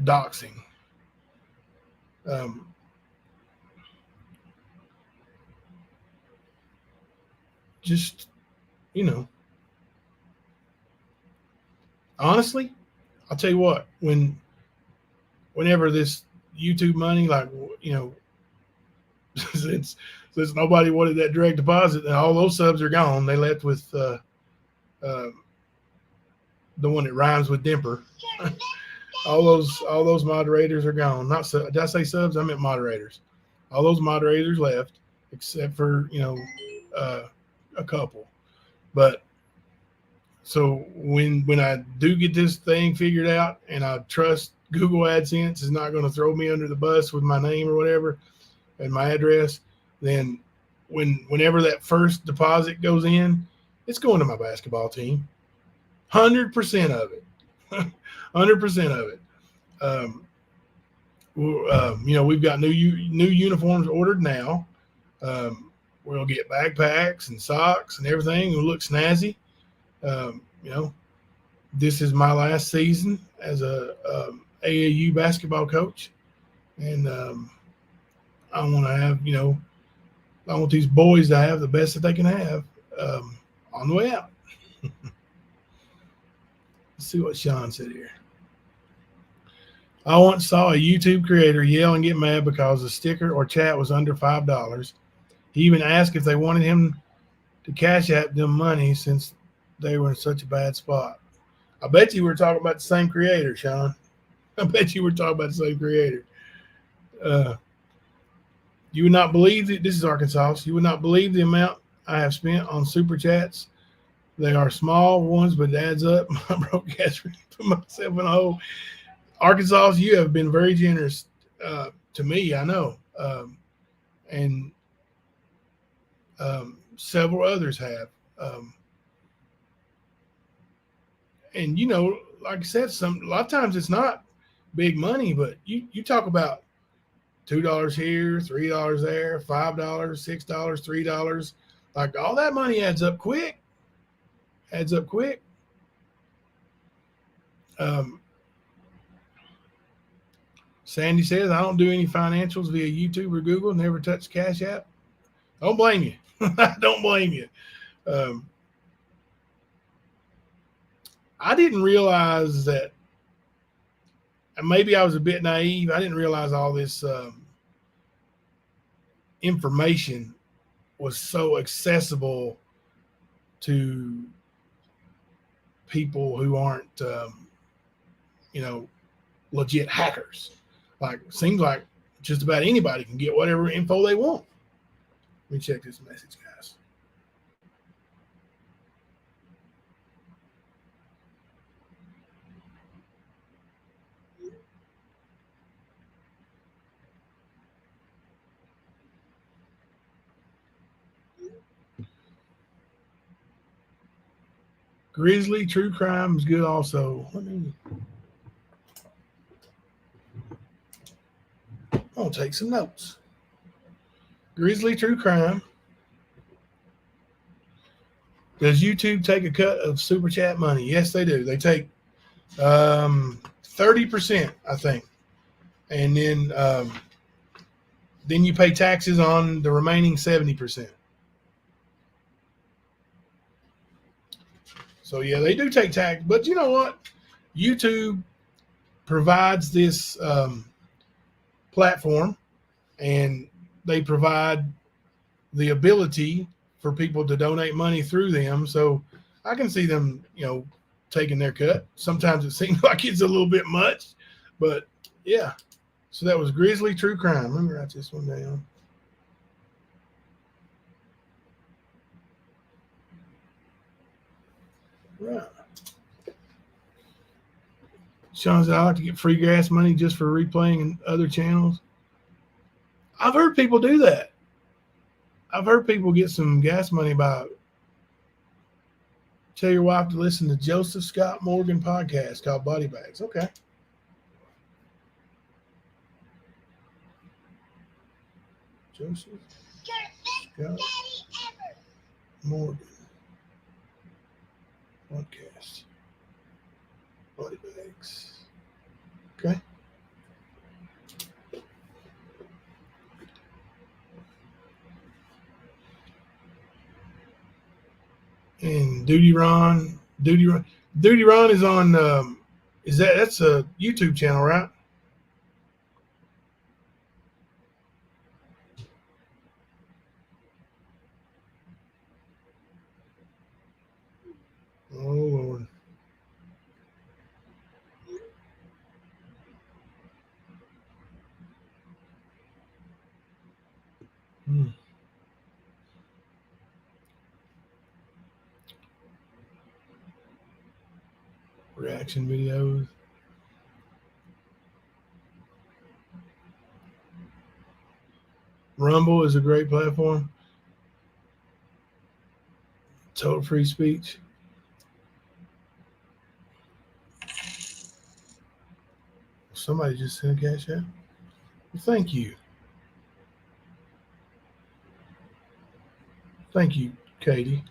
doxing. Just honestly, I'll tell you what. Whenever this YouTube money, like since nobody wanted that direct deposit and all those subs are gone, they left with the one that rhymes with Dimper. all those moderators are gone. Not did I say subs? I meant moderators. All those moderators left, except for a couple. But so when I do get this thing figured out, and I trust Google AdSense is not going to throw me under the bus with my name or whatever and my address, then whenever that first deposit goes in, it's going to my basketball team. 100% of it. 100% of it. We've got new uniforms ordered now. We'll get backpacks and socks and everything. It'll look snazzy. This is my last season as a AAU basketball coach, and I want to have I want these boys to have the best that they can have on the way out. Let's see what Sean said here. I once saw a YouTube creator yell and get mad because a sticker or chat was under $5. He even asked if they wanted him to Cash App them money since they were in such a bad spot. I bet you were talking about the same creator, Sean. I bet you were talking about the same creator. You would not believe that this is Arkansas. You would not believe the amount I have spent on super chats. They are small ones, but it adds up. My broke ass put myself in a hole. Arkansas, you have been very generous to me, I know. And Several others have. And like I said, a lot of times it's not big money, but you talk about $2 here, $3 there, $5, $6, $3. Like all that money adds up quick. Adds up quick. Sandy says, I don't do any financials via YouTube or Google, never touch Cash App. Don't blame you. I don't blame you. I didn't realize that, and maybe I was a bit naive. I didn't realize all this information was so accessible to people who aren't, legit hackers. Like, seems like just about anybody can get whatever info they want. Let me check this message, guys. Grizzly True Crime is good also. I'm going to take some notes. Grizzly True Crime. Does YouTube take a cut of Super Chat money? Yes, they do. They take 30%, I think. And then you pay taxes on the remaining 70%. So, yeah, they do take tax. But you know what? YouTube provides this platform, and they provide the ability for people to donate money through them. So I can see them, taking their cut. Sometimes it seems like it's a little bit much, but yeah. So that was Grizzly True Crime. Let me write this one down. Right. Sean said, I like to get free gas money just for replaying in other channels. I've heard people do that. I've heard people get some gas money by tell your wife to listen to Joseph Scott Morgan podcast called Body Bags. Okay. Joseph Scott Morgan podcast. Body Bags. Okay. And Duty Ron is on. That's a YouTube channel, right? Oh Lord. Reaction videos. Rumble is a great platform. Total free speech. Somebody just sent a cash out. Well, thank you. Thank you, Katie.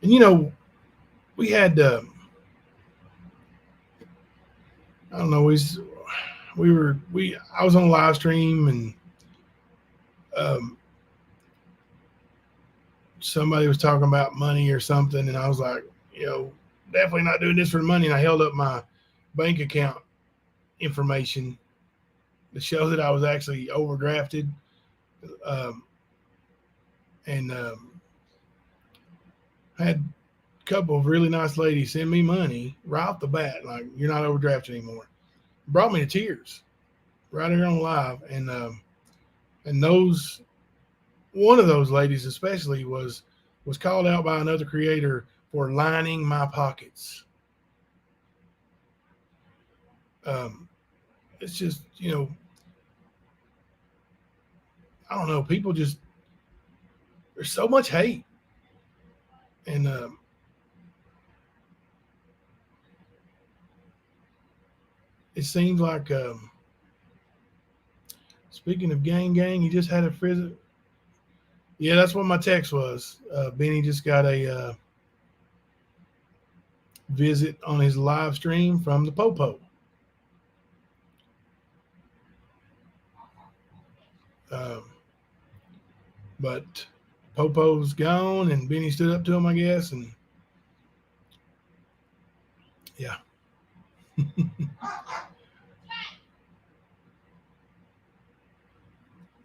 And we had I don't know, I was on a live stream, and somebody was talking about money or something, and I was like, definitely not doing this for the money. And I held up my bank account information to show that I was actually overdrafted. I had a couple of really nice ladies send me money right off the bat, like, you're not overdrafted anymore. Brought me to tears right here on live. And one of those ladies especially was called out by another creator for lining my pockets. It's just, I don't know. People just, there's so much hate. And it seems like, speaking of gang, he just had a visit. Yeah, that's what my text was. Benny just got a visit on his live stream from the Popo. Um, but Popo's gone, and Benny stood up to him, I guess, and yeah.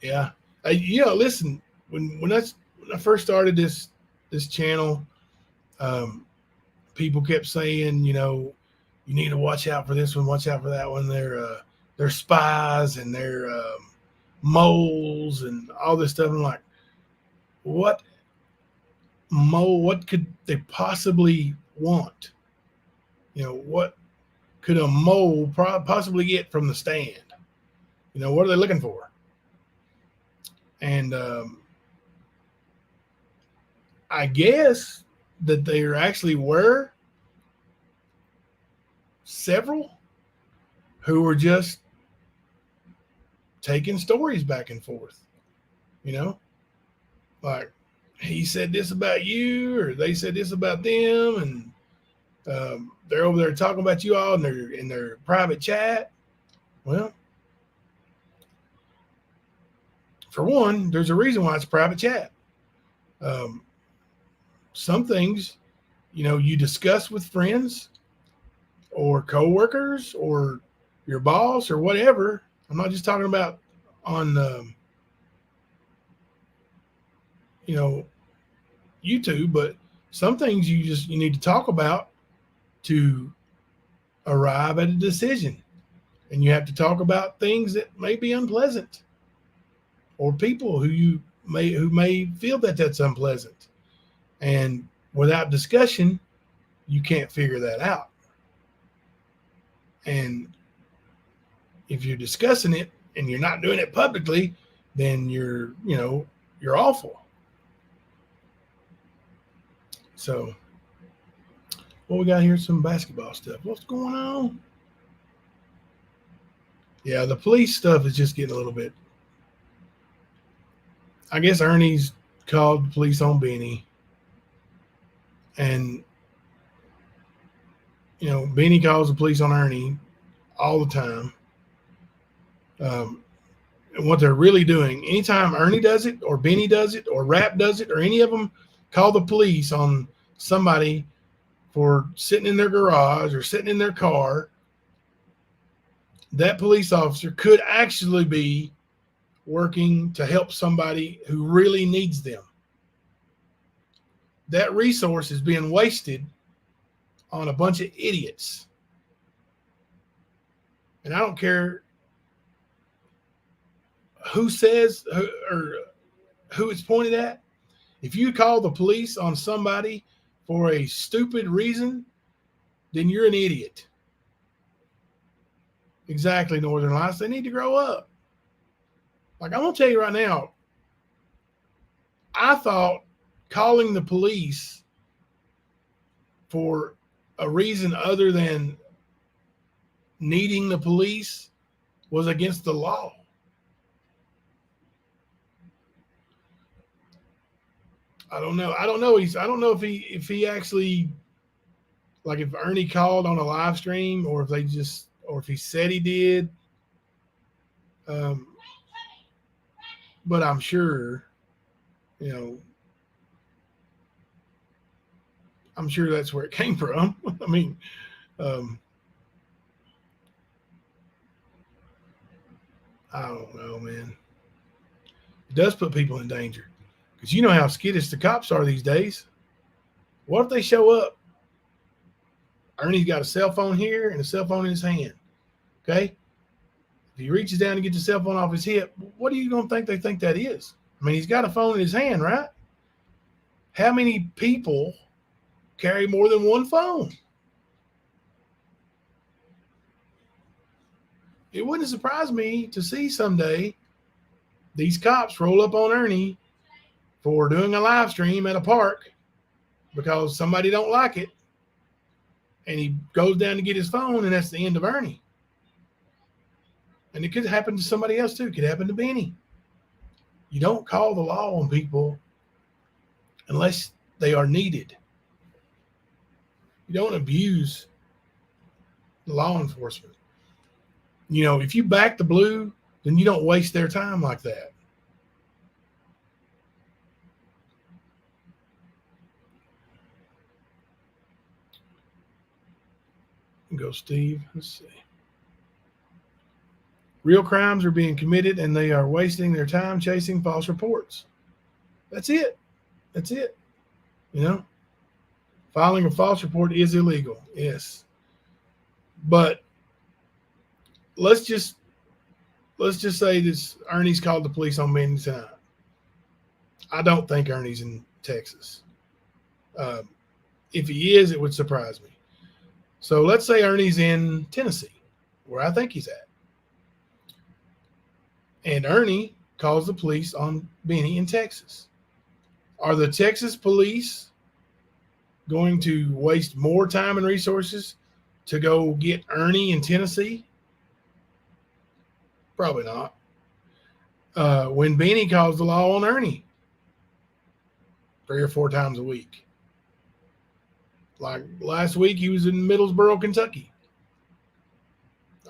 Yeah. Listen, when I first started this channel, um, people kept saying, you need to watch out for this one, watch out for that one. They're spies and they're moles and all this stuff. I'm like, what mole? What could they possibly want? What could a mole possibly get from the stand? What are they looking for? And I guess that there actually were several who were just taking stories back and forth, like he said this about you, or they said this about them, and they're over there talking about you all in their private chat. Well, for one, there's a reason why it's private chat. Some things, you discuss with friends or coworkers or your boss or whatever. I'm not just talking about on, YouTube, but some things you need to talk about to arrive at a decision. And you have to talk about things that may be unpleasant, or people who may feel that that's unpleasant. And without discussion, you can't figure that out. And if you're discussing it and you're not doing it publicly, then you're awful. So, what we got here? Some basketball stuff. What's going on? Yeah, the police stuff is just getting a little bit. I guess Ernie's called the police on Benny. And, Benny calls the police on Ernie all the time. And what they're really doing, anytime Ernie does it, or Benny does it, or Rap does it, or any of them call the police on somebody for sitting in their garage or sitting in their car, that police officer could actually be working to help somebody who really needs them. That resource is being wasted on a bunch of idiots. And I don't care who says or who it's pointed at. If you call the police on somebody for a stupid reason, then you're an idiot. Exactly, Northern Lights. They need to grow up. Like, I'm going to tell you right now, I thought calling the police for a reason other than needing the police was against the law. I don't know. I don't know if he actually, like, if Ernie called on a live stream, or if he said he did. But I'm sure, I'm sure that's where it came from. I mean, I don't know, man. It does put people in danger, because you know how skittish the cops are these days. What if they show up? Ernie's got a cell phone here and a cell phone in his hand. Okay? If he reaches down to get the cell phone off his hip, what are you going to think they think that is? I mean, he's got a phone in his hand, right? How many people carry more than one phone? it wouldn't surprise me to see someday these cops roll up on Ernie for doing a live stream at a park because somebody don't like it, and he goes down to get his phone, and that's the end of Ernie. And it could happen to somebody else too. It could happen to Benny. You don't call the law on people unless they are needed. You don't abuse the law enforcement. You know, if you back the blue, then you don't waste their time like that. Go, Steve. Let's see. Real crimes are being committed, and they are wasting their time chasing false reports. That's it. That's it. You know, filing a false report is illegal. Yes, but let's just say this: Ernie's called the police on Benny tonight. I don't think Ernie's in Texas. If he is, it would surprise me. So let's say Ernie's in Tennessee, where I think he's at. And Ernie calls the police on Benny in Texas. Are the Texas police going to waste more time and resources to go get Ernie in Tennessee? Probably not. When Benny calls the law on Ernie 3 or 4 times a week. Like last week, he was in Middlesboro, Kentucky.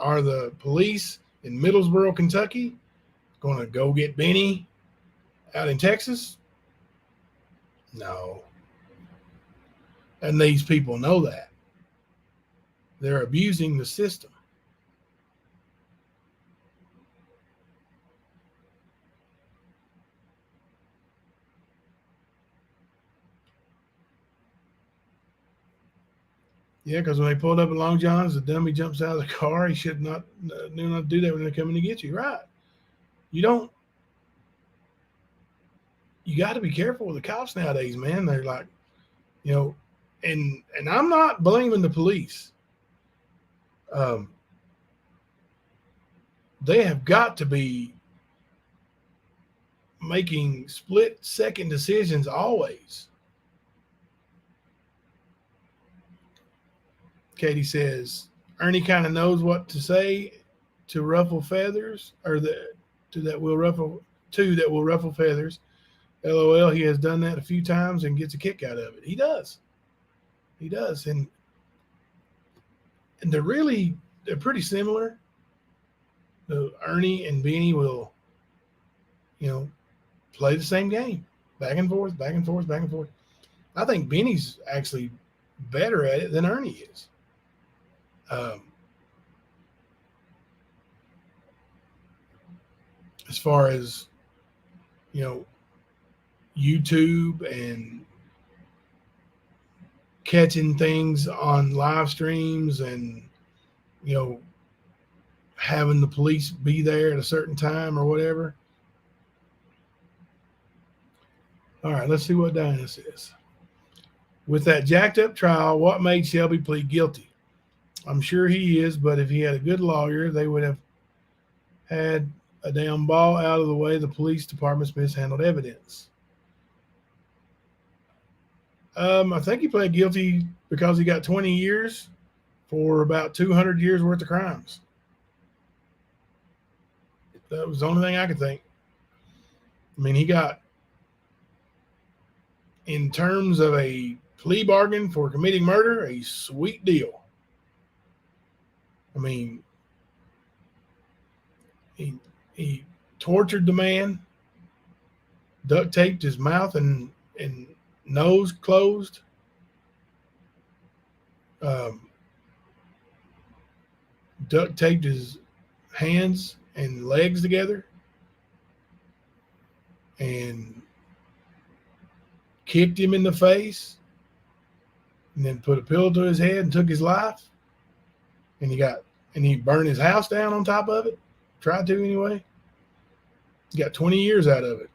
Are the police in Middlesboro, Kentucky going to go get Benny out in Texas? No. And these people know that. They're abusing the system. Yeah, because when they pulled up at Long John's, the dummy jumps out of the car. He should not do that when they're coming to get you. Right. You got to be careful with the cops nowadays, man. They're like, you know, and I'm not blaming the police. They have got to be making split-second decisions always. Katie says, Ernie kind of knows what to say to ruffle feathers, or that will ruffle feathers. LOL, he has done that a few times and gets a kick out of it. He does. And they're pretty similar. Ernie and Benny will, play the same game. Back and forth, back and forth, back and forth. I think Benny's actually better at it than Ernie is. As far as, YouTube and catching things on live streams and, having the police be there at a certain time or whatever. All right, let's see what Diana says. With that jacked up trial, what made Shelby plead guilty? I'm sure he is, but if he had a good lawyer, they would have had a damn ball out of the way the police department's mishandled evidence. I think he pled guilty because he got 20 years for about 200 years worth of crimes. That was the only thing I could think. I mean, he got, in terms of a plea bargain for committing murder, a sweet deal. I mean, he tortured the man, duct taped his mouth and nose closed, duct taped his hands and legs together, and kicked him in the face, and then put a pillow to his head and took his life. And he burned his house down on top of it. Tried to anyway. He got 20 years out of it.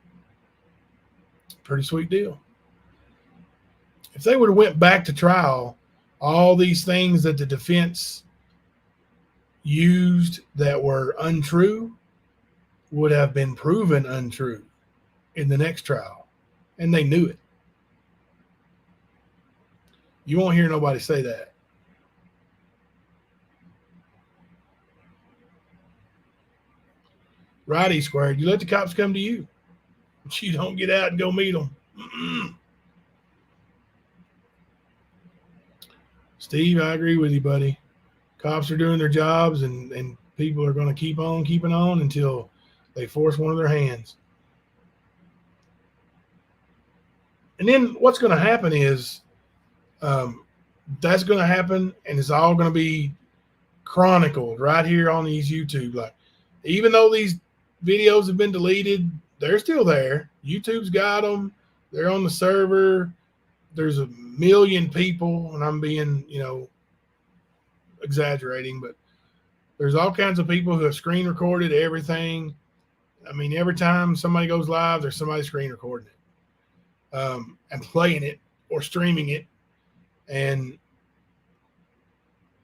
Pretty sweet deal. If they would have went back to trial, all these things that the defense, used that were untrue would have been proven untrue in the next trial, and they knew it. You won't hear nobody say that. Righty squared. You let the cops come to you, but you don't get out and go meet them. Steve, I agree with you, buddy. Cops are doing their jobs, and people are going to keep on keeping on until they force one of their hands. And then what's going to happen is that's going to happen, and it's all going to be chronicled right here on these YouTube. Like, even though these videos have been deleted, they're still there. YouTube's got them. They're on the server. There's a million people, and I'm being, exaggerating, but there's all kinds of people who have screen recorded everything. I mean, every time somebody goes live, there's somebody screen recording it and playing it or streaming it. And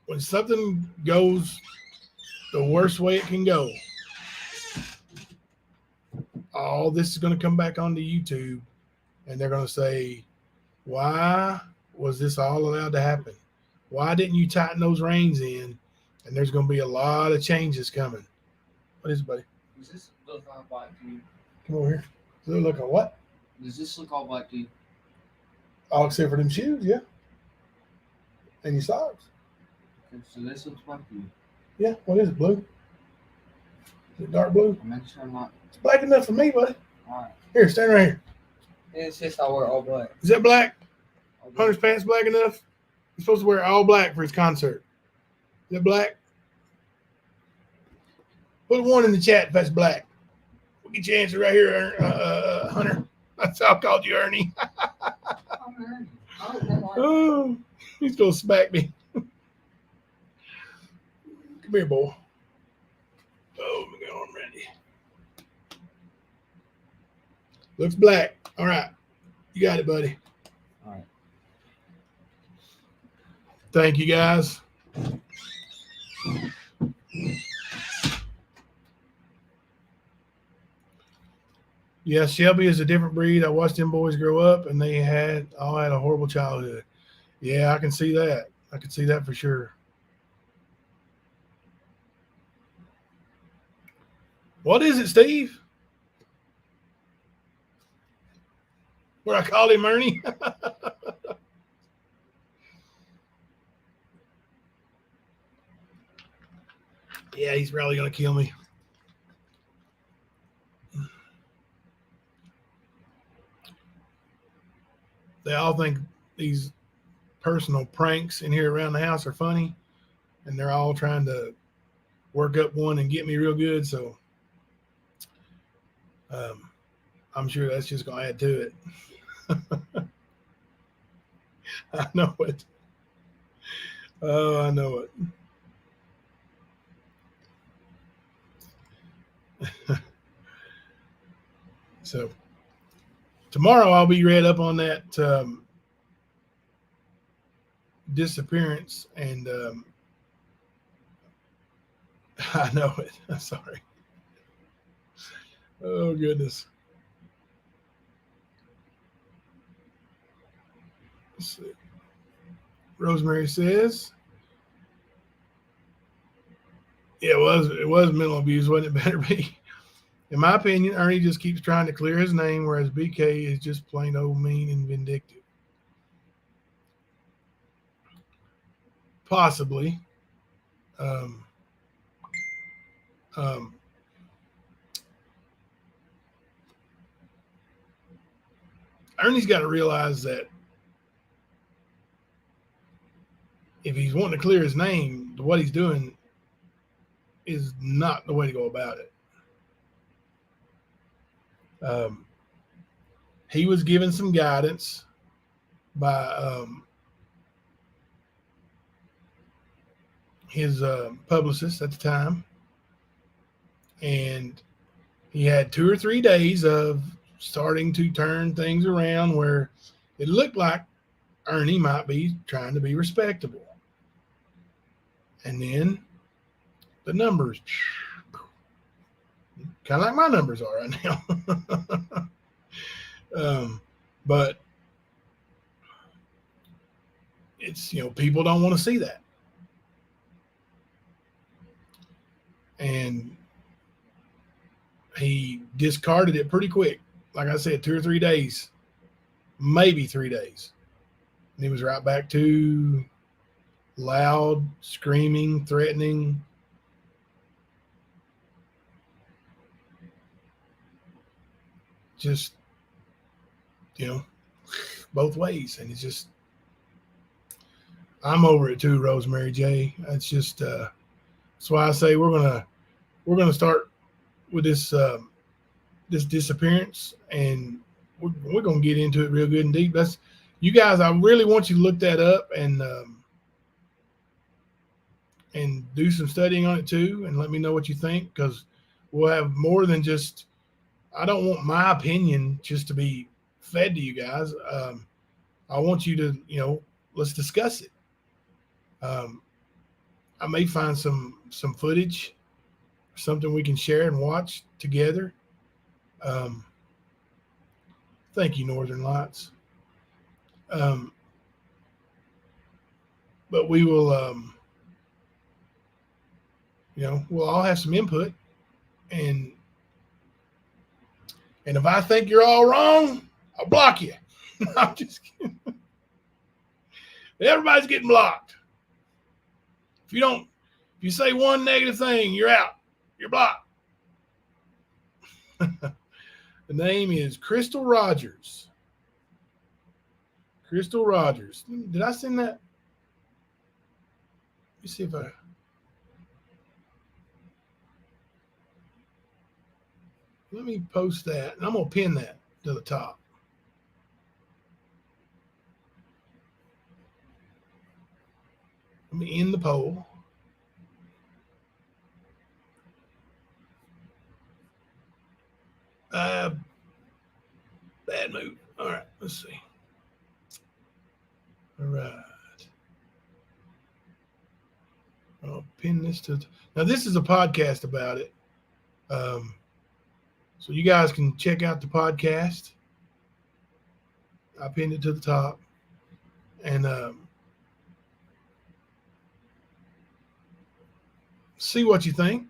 when something goes the worst way it can go, all this is going to come back onto YouTube, and they're going to say, why was this all allowed to happen? Why didn't you tighten those reins in? And there's going to be a lot of changes coming. What is it, buddy? Does this look all black to you? Come over here. Does it look like what? Does this look all black to you? All except for them shoes, yeah. And your socks. Okay, so this looks black to you. Yeah, what is it, blue? Is it dark blue? Make sure I'm not. It's black enough for me, buddy. All right. Here, stand right here. It's just I wear all black. Is that black? All black. Hunter's pants black enough? He's supposed to wear all black for his concert. Is that black? Put one in the chat if that's black. We'll get your answer right here, Hunter. That's how I called you Ernie. I'm Ernie. I don't know why. Oh, he's going to smack me. Come here, boy. Oh, my God, I'm ready. Looks black. All right. You got it, buddy. All right. Thank you, guys. Yeah, Shelby is a different breed. I watched them boys grow up, and they all had a horrible childhood. Yeah, I can see that. I can see that for sure. What is it, Steve? Where I called him Ernie? Yeah, he's probably going to kill me. They all think these personal pranks in here around the house are funny, and they're all trying to work up one and get me real good. So I'm sure that's just going to add to it. I know it. Oh, I know it. So tomorrow I'll be read up on that disappearance, and I know it. I'm sorry. Oh, goodness. Let's see. Rosemary says, yeah, it was mental abuse, wasn't it? Better be. In my opinion, Ernie just keeps trying to clear his name, whereas BK is just plain old mean and vindictive. Possibly. Ernie's got to realize that if he's wanting to clear his name, what he's doing is not the way to go about it. He was given some guidance by his publicist at the time, and he had 2 or 3 days of starting to turn things around where it looked like Ernie might be trying to be respectable. And then the numbers, kind of like my numbers are right now. But it's, people don't want to see that. And he discarded it pretty quick. Like I said, 2 or 3 days, maybe 3 days. And he was right back to loud, screaming, threatening. Just, both ways. And it's just, I'm over it too, Rosemary J. It's just, that's why I say we're gonna start with this this disappearance, and we're gonna get into it real good and deep. That's, you guys, I really want you to look that up and do some studying on it too, and let me know what you think, because we'll have more than just. I don't want my opinion just to be fed to you guys. I want you to, let's discuss it. I may find some footage, something we can share and watch together. Thank you, Northern Lights. But we will, we'll all have some input, and if I think you're all wrong, I'll block you. I'm just kidding. Everybody's getting blocked. If you say one negative thing, you're out. You're blocked. The name is Crystal Rogers. Crystal Rogers. Did I send that? Let me see if let me post that, and I'm going to pin that to the top. Let me end the poll. Bad move. All right, let's see. All right. I'll pin this to. Now, this is a podcast about it. So you guys can check out the podcast. I pinned it to the top. And see what you think.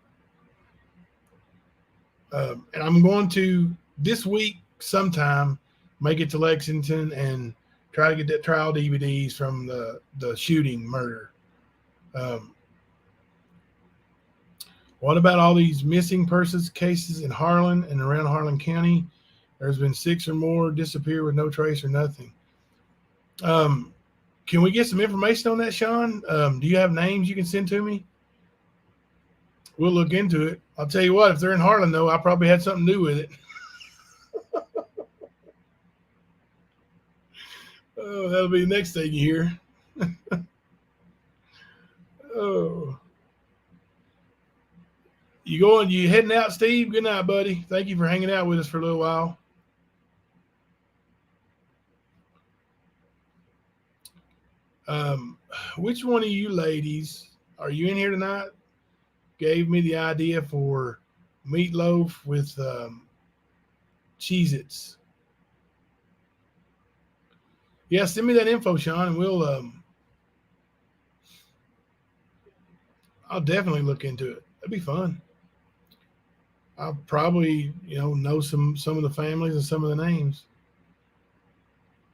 And I'm going to, this week sometime, make it to Lexington and try to get that trial DVDs from the shooting murder. What about all these missing persons cases in Harlan and around Harlan County? There's been 6 or more disappear with no trace or nothing. Can we get some information on that, Sean? Do you have names you can send to me? We'll look into it. I'll tell you what, if they're in Harlan, though, I probably had something to do with it. Oh, that'll be the next thing you hear. Oh. You heading out, Steve? Good night, buddy. Thank you for hanging out with us for a little while. Which one of you ladies, are you in here tonight, gave me the idea for meatloaf with Cheez-Its? Yeah, send me that info, Sean, and I'll definitely look into it. That'd be fun. I'll probably, know some of the families and some of the names.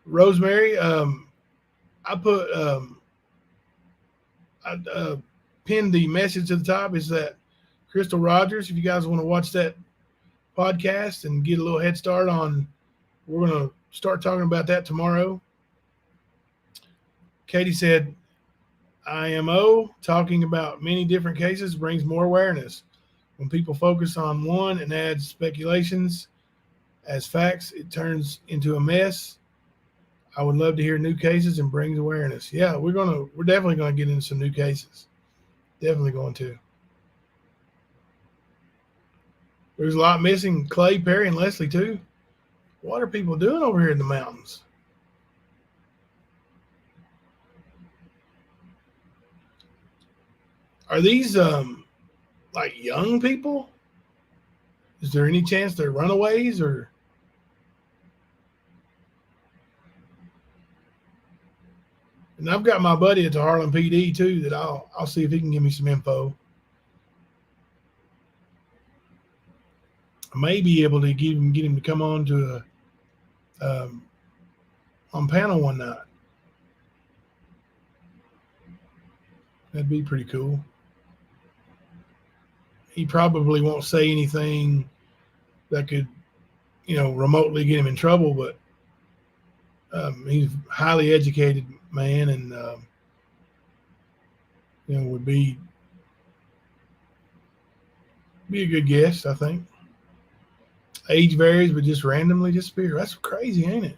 Rosemary, I put I pinned the message to the top. Is that Crystal Rogers? If you guys want to watch that podcast and get a little head start on, we're going to start talking about that tomorrow. Katie said, IMO, talking about many different cases brings more awareness. When people focus on one and add speculations as facts, it turns into a mess. I would love to hear new cases and brings awareness. Yeah, we're definitely gonna get into some new cases. Definitely going to. There's a lot missing. Clay, Perry, and Leslie too. What are people doing over here in the mountains? Are these like young people? Is there any chance they're runaways or? And I've got my buddy at the Harlan PD too that I'll see if he can give me some info. I may be able to get him to come on to on panel one night. That'd be pretty cool. He probably won't say anything that could, remotely get him in trouble, but he's a highly educated man and, would be a good guest, I think. Age varies, but just randomly disappear. That's crazy, ain't it?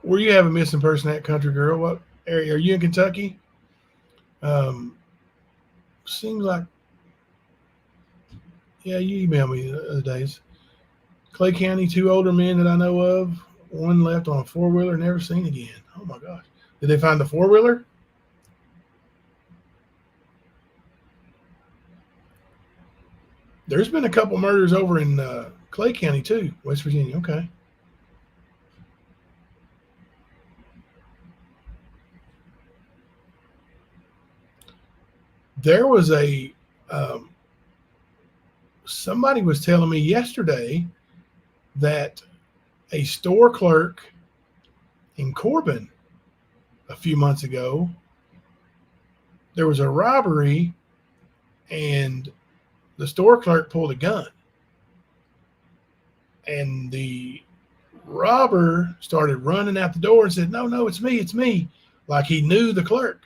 Where you have a missing person at, country girl? What area? Are you in Kentucky? Seems like, yeah, you emailed me the other days. Clay County, 2 older men that I know of. One left on a 4-wheeler, never seen again. Oh my gosh. Did they find the 4-wheeler? There's been a couple murders over in Clay County too, West Virginia. Okay. There was somebody was telling me yesterday that a store clerk in Corbin a few months ago, there was a robbery and the store clerk pulled a gun. And the robber started running out the door and said, no, it's me. Like he knew the clerk.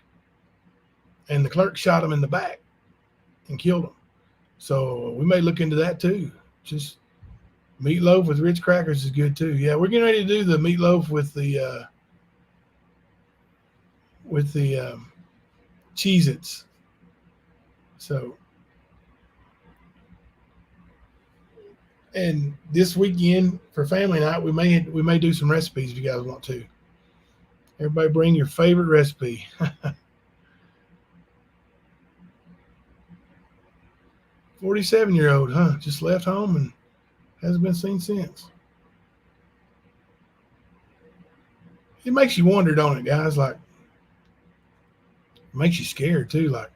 And the clerk shot him in the back and killed him. So we may look into that too. Just meatloaf with Ritz crackers is good too. Yeah, we're getting ready to do the meatloaf with the Cheez-Its. So, and this weekend for family night, we may do some recipes if you guys want to. Everybody bring your favorite recipe. 47-year-old, huh? Just left home and hasn't been seen since. It makes you wonder, don't it, guys? Like, it makes you scared too. Like,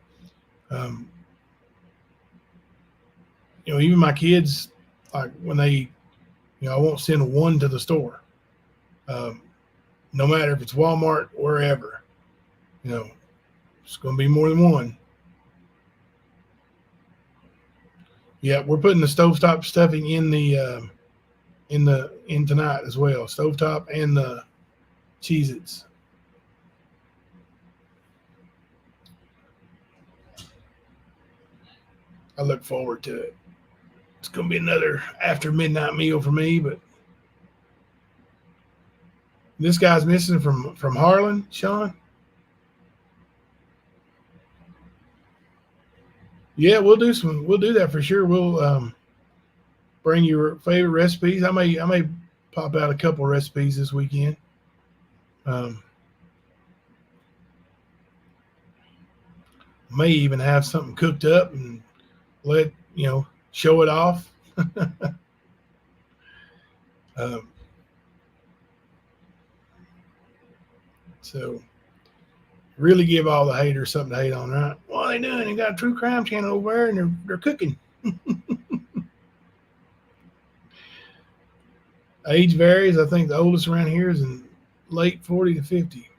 even my kids, like when they, I won't send one to the store. No matter if it's Walmart, wherever, it's going to be more than one. Yeah, we're putting the stovetop stuffing in tonight as well. Stovetop and the Cheez-Its. I look forward to it. It's going to be another after midnight meal for me, but this guy's missing from Harlan, Sean. Yeah, we'll do that for sure. We'll bring your favorite recipes. I may pop out a couple recipes this weekend. May even have something cooked up and show it off. So really give all the haters something to hate on, right? What are they doing? They got a true crime channel over there and they're cooking. Age varies. I think the oldest around here is in late 40 to 50.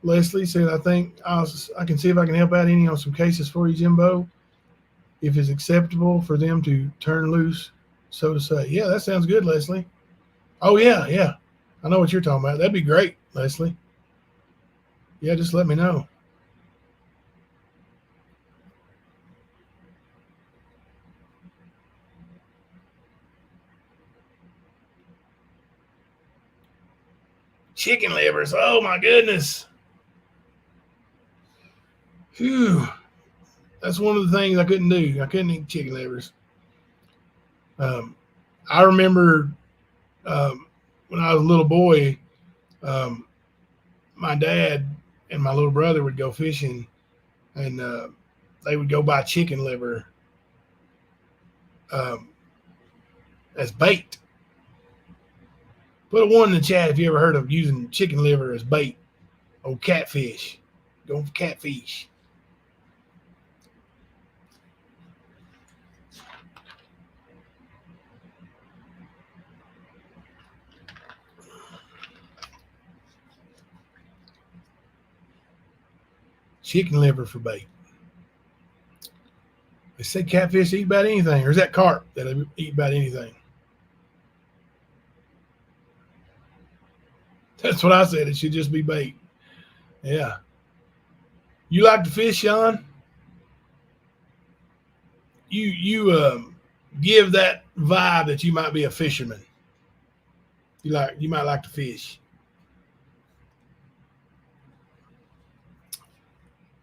Leslie said, I think I can see if I can help out any on some cases for you, Jimbo, if it's acceptable for them to turn loose, so to say. Yeah, that sounds good, Leslie. Oh, yeah. I know what you're talking about. That'd be great, Leslie. Yeah, just let me know. Chicken livers. Oh, my goodness. Phew. That's one of the things I couldn't do. I couldn't eat chicken livers. I remember when I was a little boy, um, my dad and my little brother would go fishing, and they would go buy chicken liver um, as bait. Put a one in the chat if you ever heard of using chicken liver as bait. Oh, catfish. Going for catfish. Chicken liver for bait. They say catfish eat about anything, or is that carp that eat about anything? That's what I said. It should just be bait. Yeah. You like to fish, Sean? You give that vibe that you might be a fisherman. You might like to fish.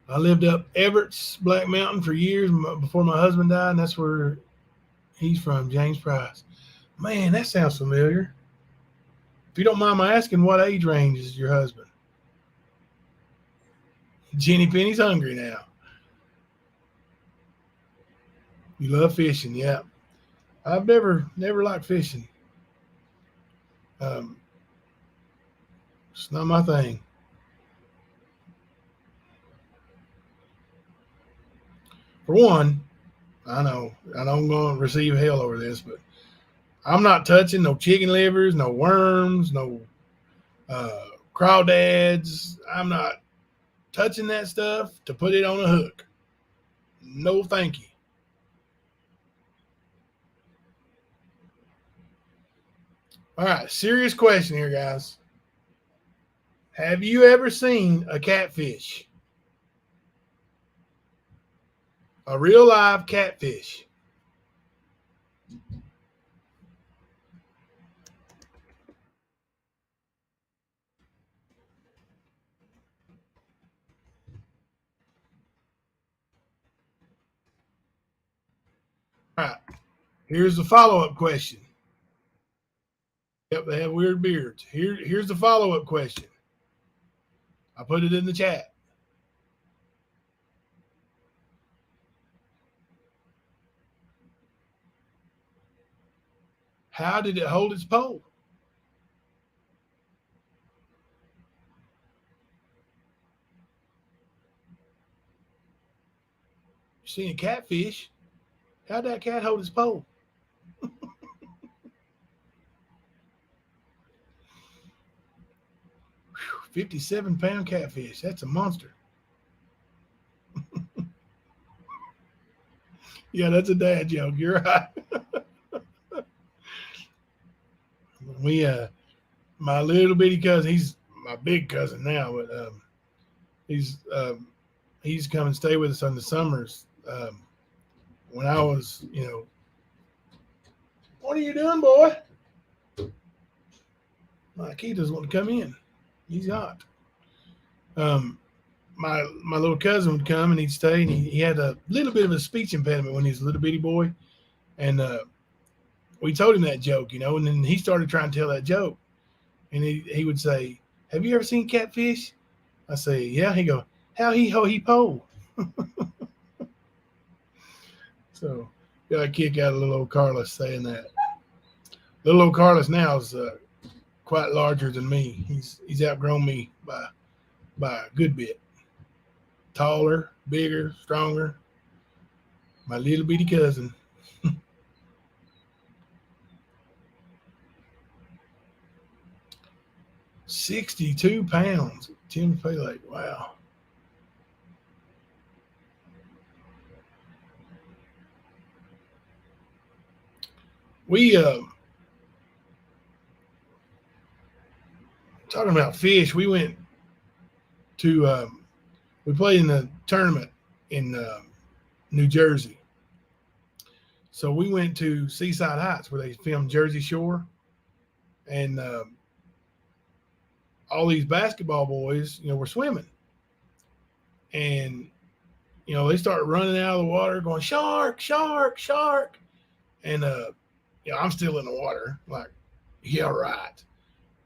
I lived up Everett's Black Mountain for years before my husband died, and that's where he's from, James Price. Man, that sounds familiar. If you don't mind my asking, what age range is your husband? Jenny Penny's hungry now. You love fishing, yeah. I've never liked fishing. It's not my thing. For one, I know I'm going to receive hell over this, but I'm not touching no chicken livers, no worms, no crawdads. I'm not touching that stuff to put it on a hook. No, thank you. All right, serious question here, guys. Have you ever seen a catfish? A real live catfish? All right, here's the follow-up question. Yep, they have weird beards. Here's the follow-up question. I put it in the chat. How did it hold its pole? You seen a catfish? How'd that cat hold its pole? 57-pound catfish. That's a monster. Yeah, that's a dad joke. You're right. We my little bitty cousin, he's my big cousin now, but he's come and stay with us on the summers. When I was, what are you doing, boy? My kid doesn't want to come in. He's hot. My little cousin would come and he'd stay, and he had a little bit of a speech impediment when he was a little bitty boy, and we told him that joke, and then he started trying to tell that joke, and he would say, "Have you ever seen catfish?" I say, "Yeah." He go, "How he ho he po?" So got a kick out of little old Carlos saying that. Little old Carlos now is quite larger than me. He's outgrown me by a good bit. Taller, bigger, stronger. My little bitty cousin. 62 pounds. Tim Pele. Wow. We talking about fish. We went to we played in a tournament in New Jersey. So we went to Seaside Heights where they filmed Jersey Shore, and all these basketball boys, were swimming, and they start running out of the water, going shark, shark, shark, and I'm still in the water. Like, yeah, right.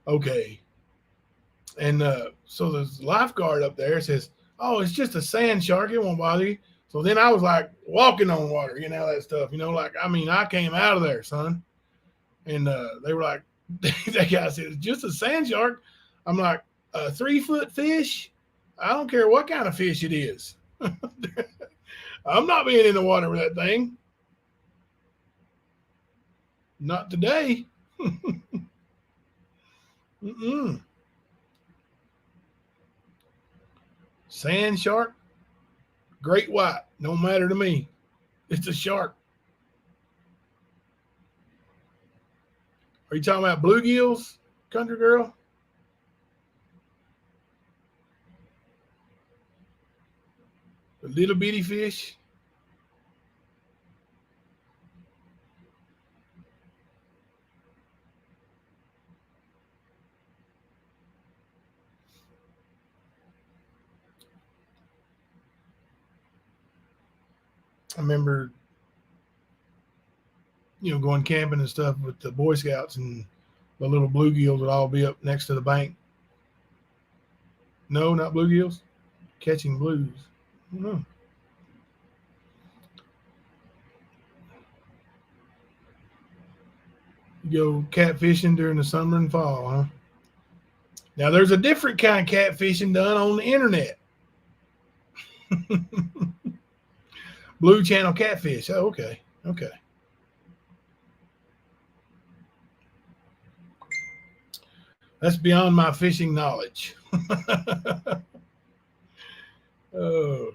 Okay. And so the lifeguard up there says, "Oh, it's just a sand shark. It won't bother you." So then I was like walking on water, that stuff. Like I came out of there, son. And they were like, that guy said, "It's just a sand shark." I'm like, "A 3-foot fish? I don't care what kind of fish it is. I'm not being in the water with that thing. Not today." Mm-mm. Sand shark, great white, no matter to me. It's a shark. Are you talking about bluegills, country girl? The little bitty fish? I remember, going camping and stuff with the Boy Scouts, and the little bluegills would all be up next to the bank. No, not bluegills. Catching blues. I don't know. You go catfishing during the summer and fall, huh? Now there's a different kind of catfishing done on the internet. Blue channel catfish. Oh, okay. Okay. That's beyond my fishing knowledge. Oh,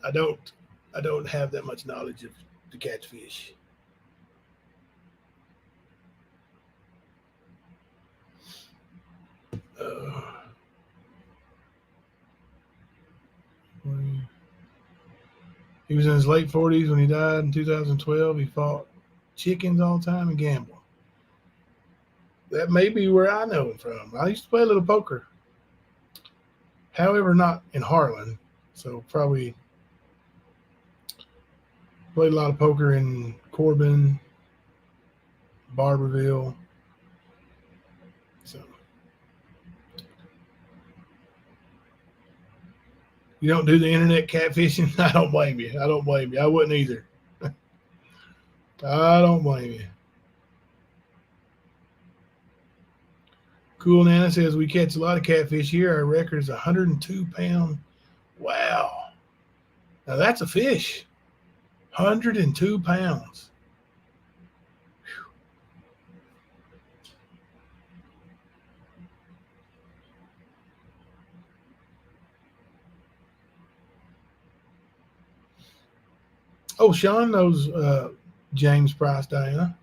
I don't I don't have that much knowledge of the catfish. Uh, he was in his late 40s when he died in 2012. He fought chickens all the time and gambled. That may be where I know him from. I used to play a little poker. However, not in Harlan. So probably played a lot of poker in Corbin, Barberville. So you don't do the internet catfishing? I don't blame you. I don't blame you. I wouldn't either. I don't blame you. Cool Nana says we catch a lot of catfish here. Our record is 102 pound. Wow. Now that's a fish. 102 pounds. Oh, Sean knows James Price, Diana.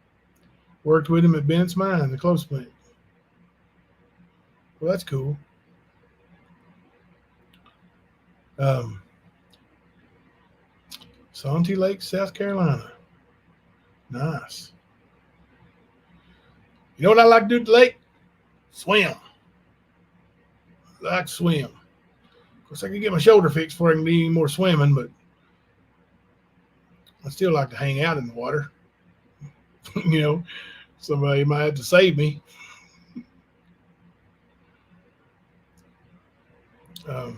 Worked with him at Bennett's Mine, the close plant. Well, that's cool. Santee Lake, South Carolina. Nice. You know what I like to do at the lake? Swim. I like to swim. Of course, I can get my shoulder fixed before I can do any more swimming, but I still like to hang out in the water. Somebody might have to save me. Well,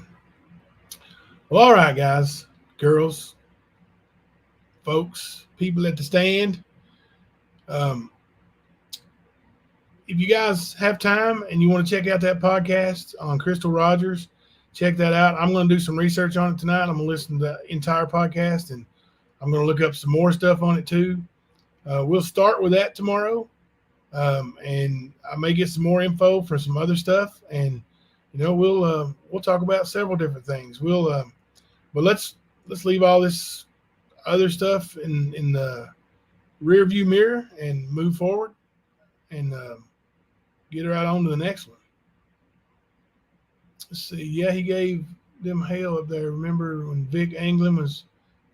all right, guys, girls, folks, people at the stand. If you guys have time and you want to check out that podcast on Crystal Rogers, check that out. I'm going to do some research on it tonight. I'm going to listen to the entire podcast, and I'm going to look up some more stuff on it too. We'll start with that tomorrow, and I may get some more info for some other stuff, and we'll talk about several different things. But let's leave all this other stuff in the rear view mirror and move forward and get right on to the next one. Let's see. Yeah, he gave them hell up there. Remember when Vic Anglin was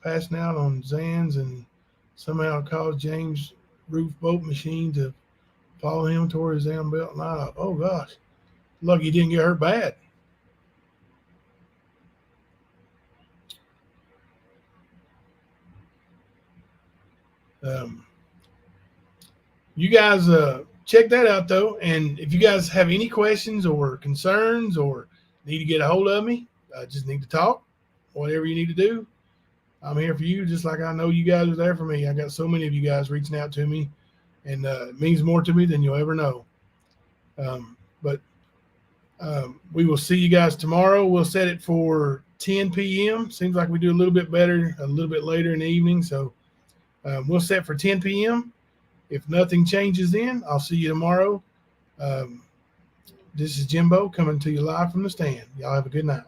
passing out on Zans and somehow caused James' roof boat machine to follow him toward his down belt and eye. Oh gosh, lucky he didn't get hurt bad. You guys check that out though, and if you guys have any questions or concerns or need to get a hold of me, just need to talk, whatever you need to do, I'm here for you, just like I know you guys are there for me. I got so many of you guys reaching out to me, and it means more to me than you'll ever know. But we will see you guys tomorrow. We'll set it for 10 p.m. Seems like we do a little bit better, a little bit later in the evening. So we'll set for 10 p.m. If nothing changes then, I'll see you tomorrow. This is Jimbo coming to you live from the stand. Y'all have a good night.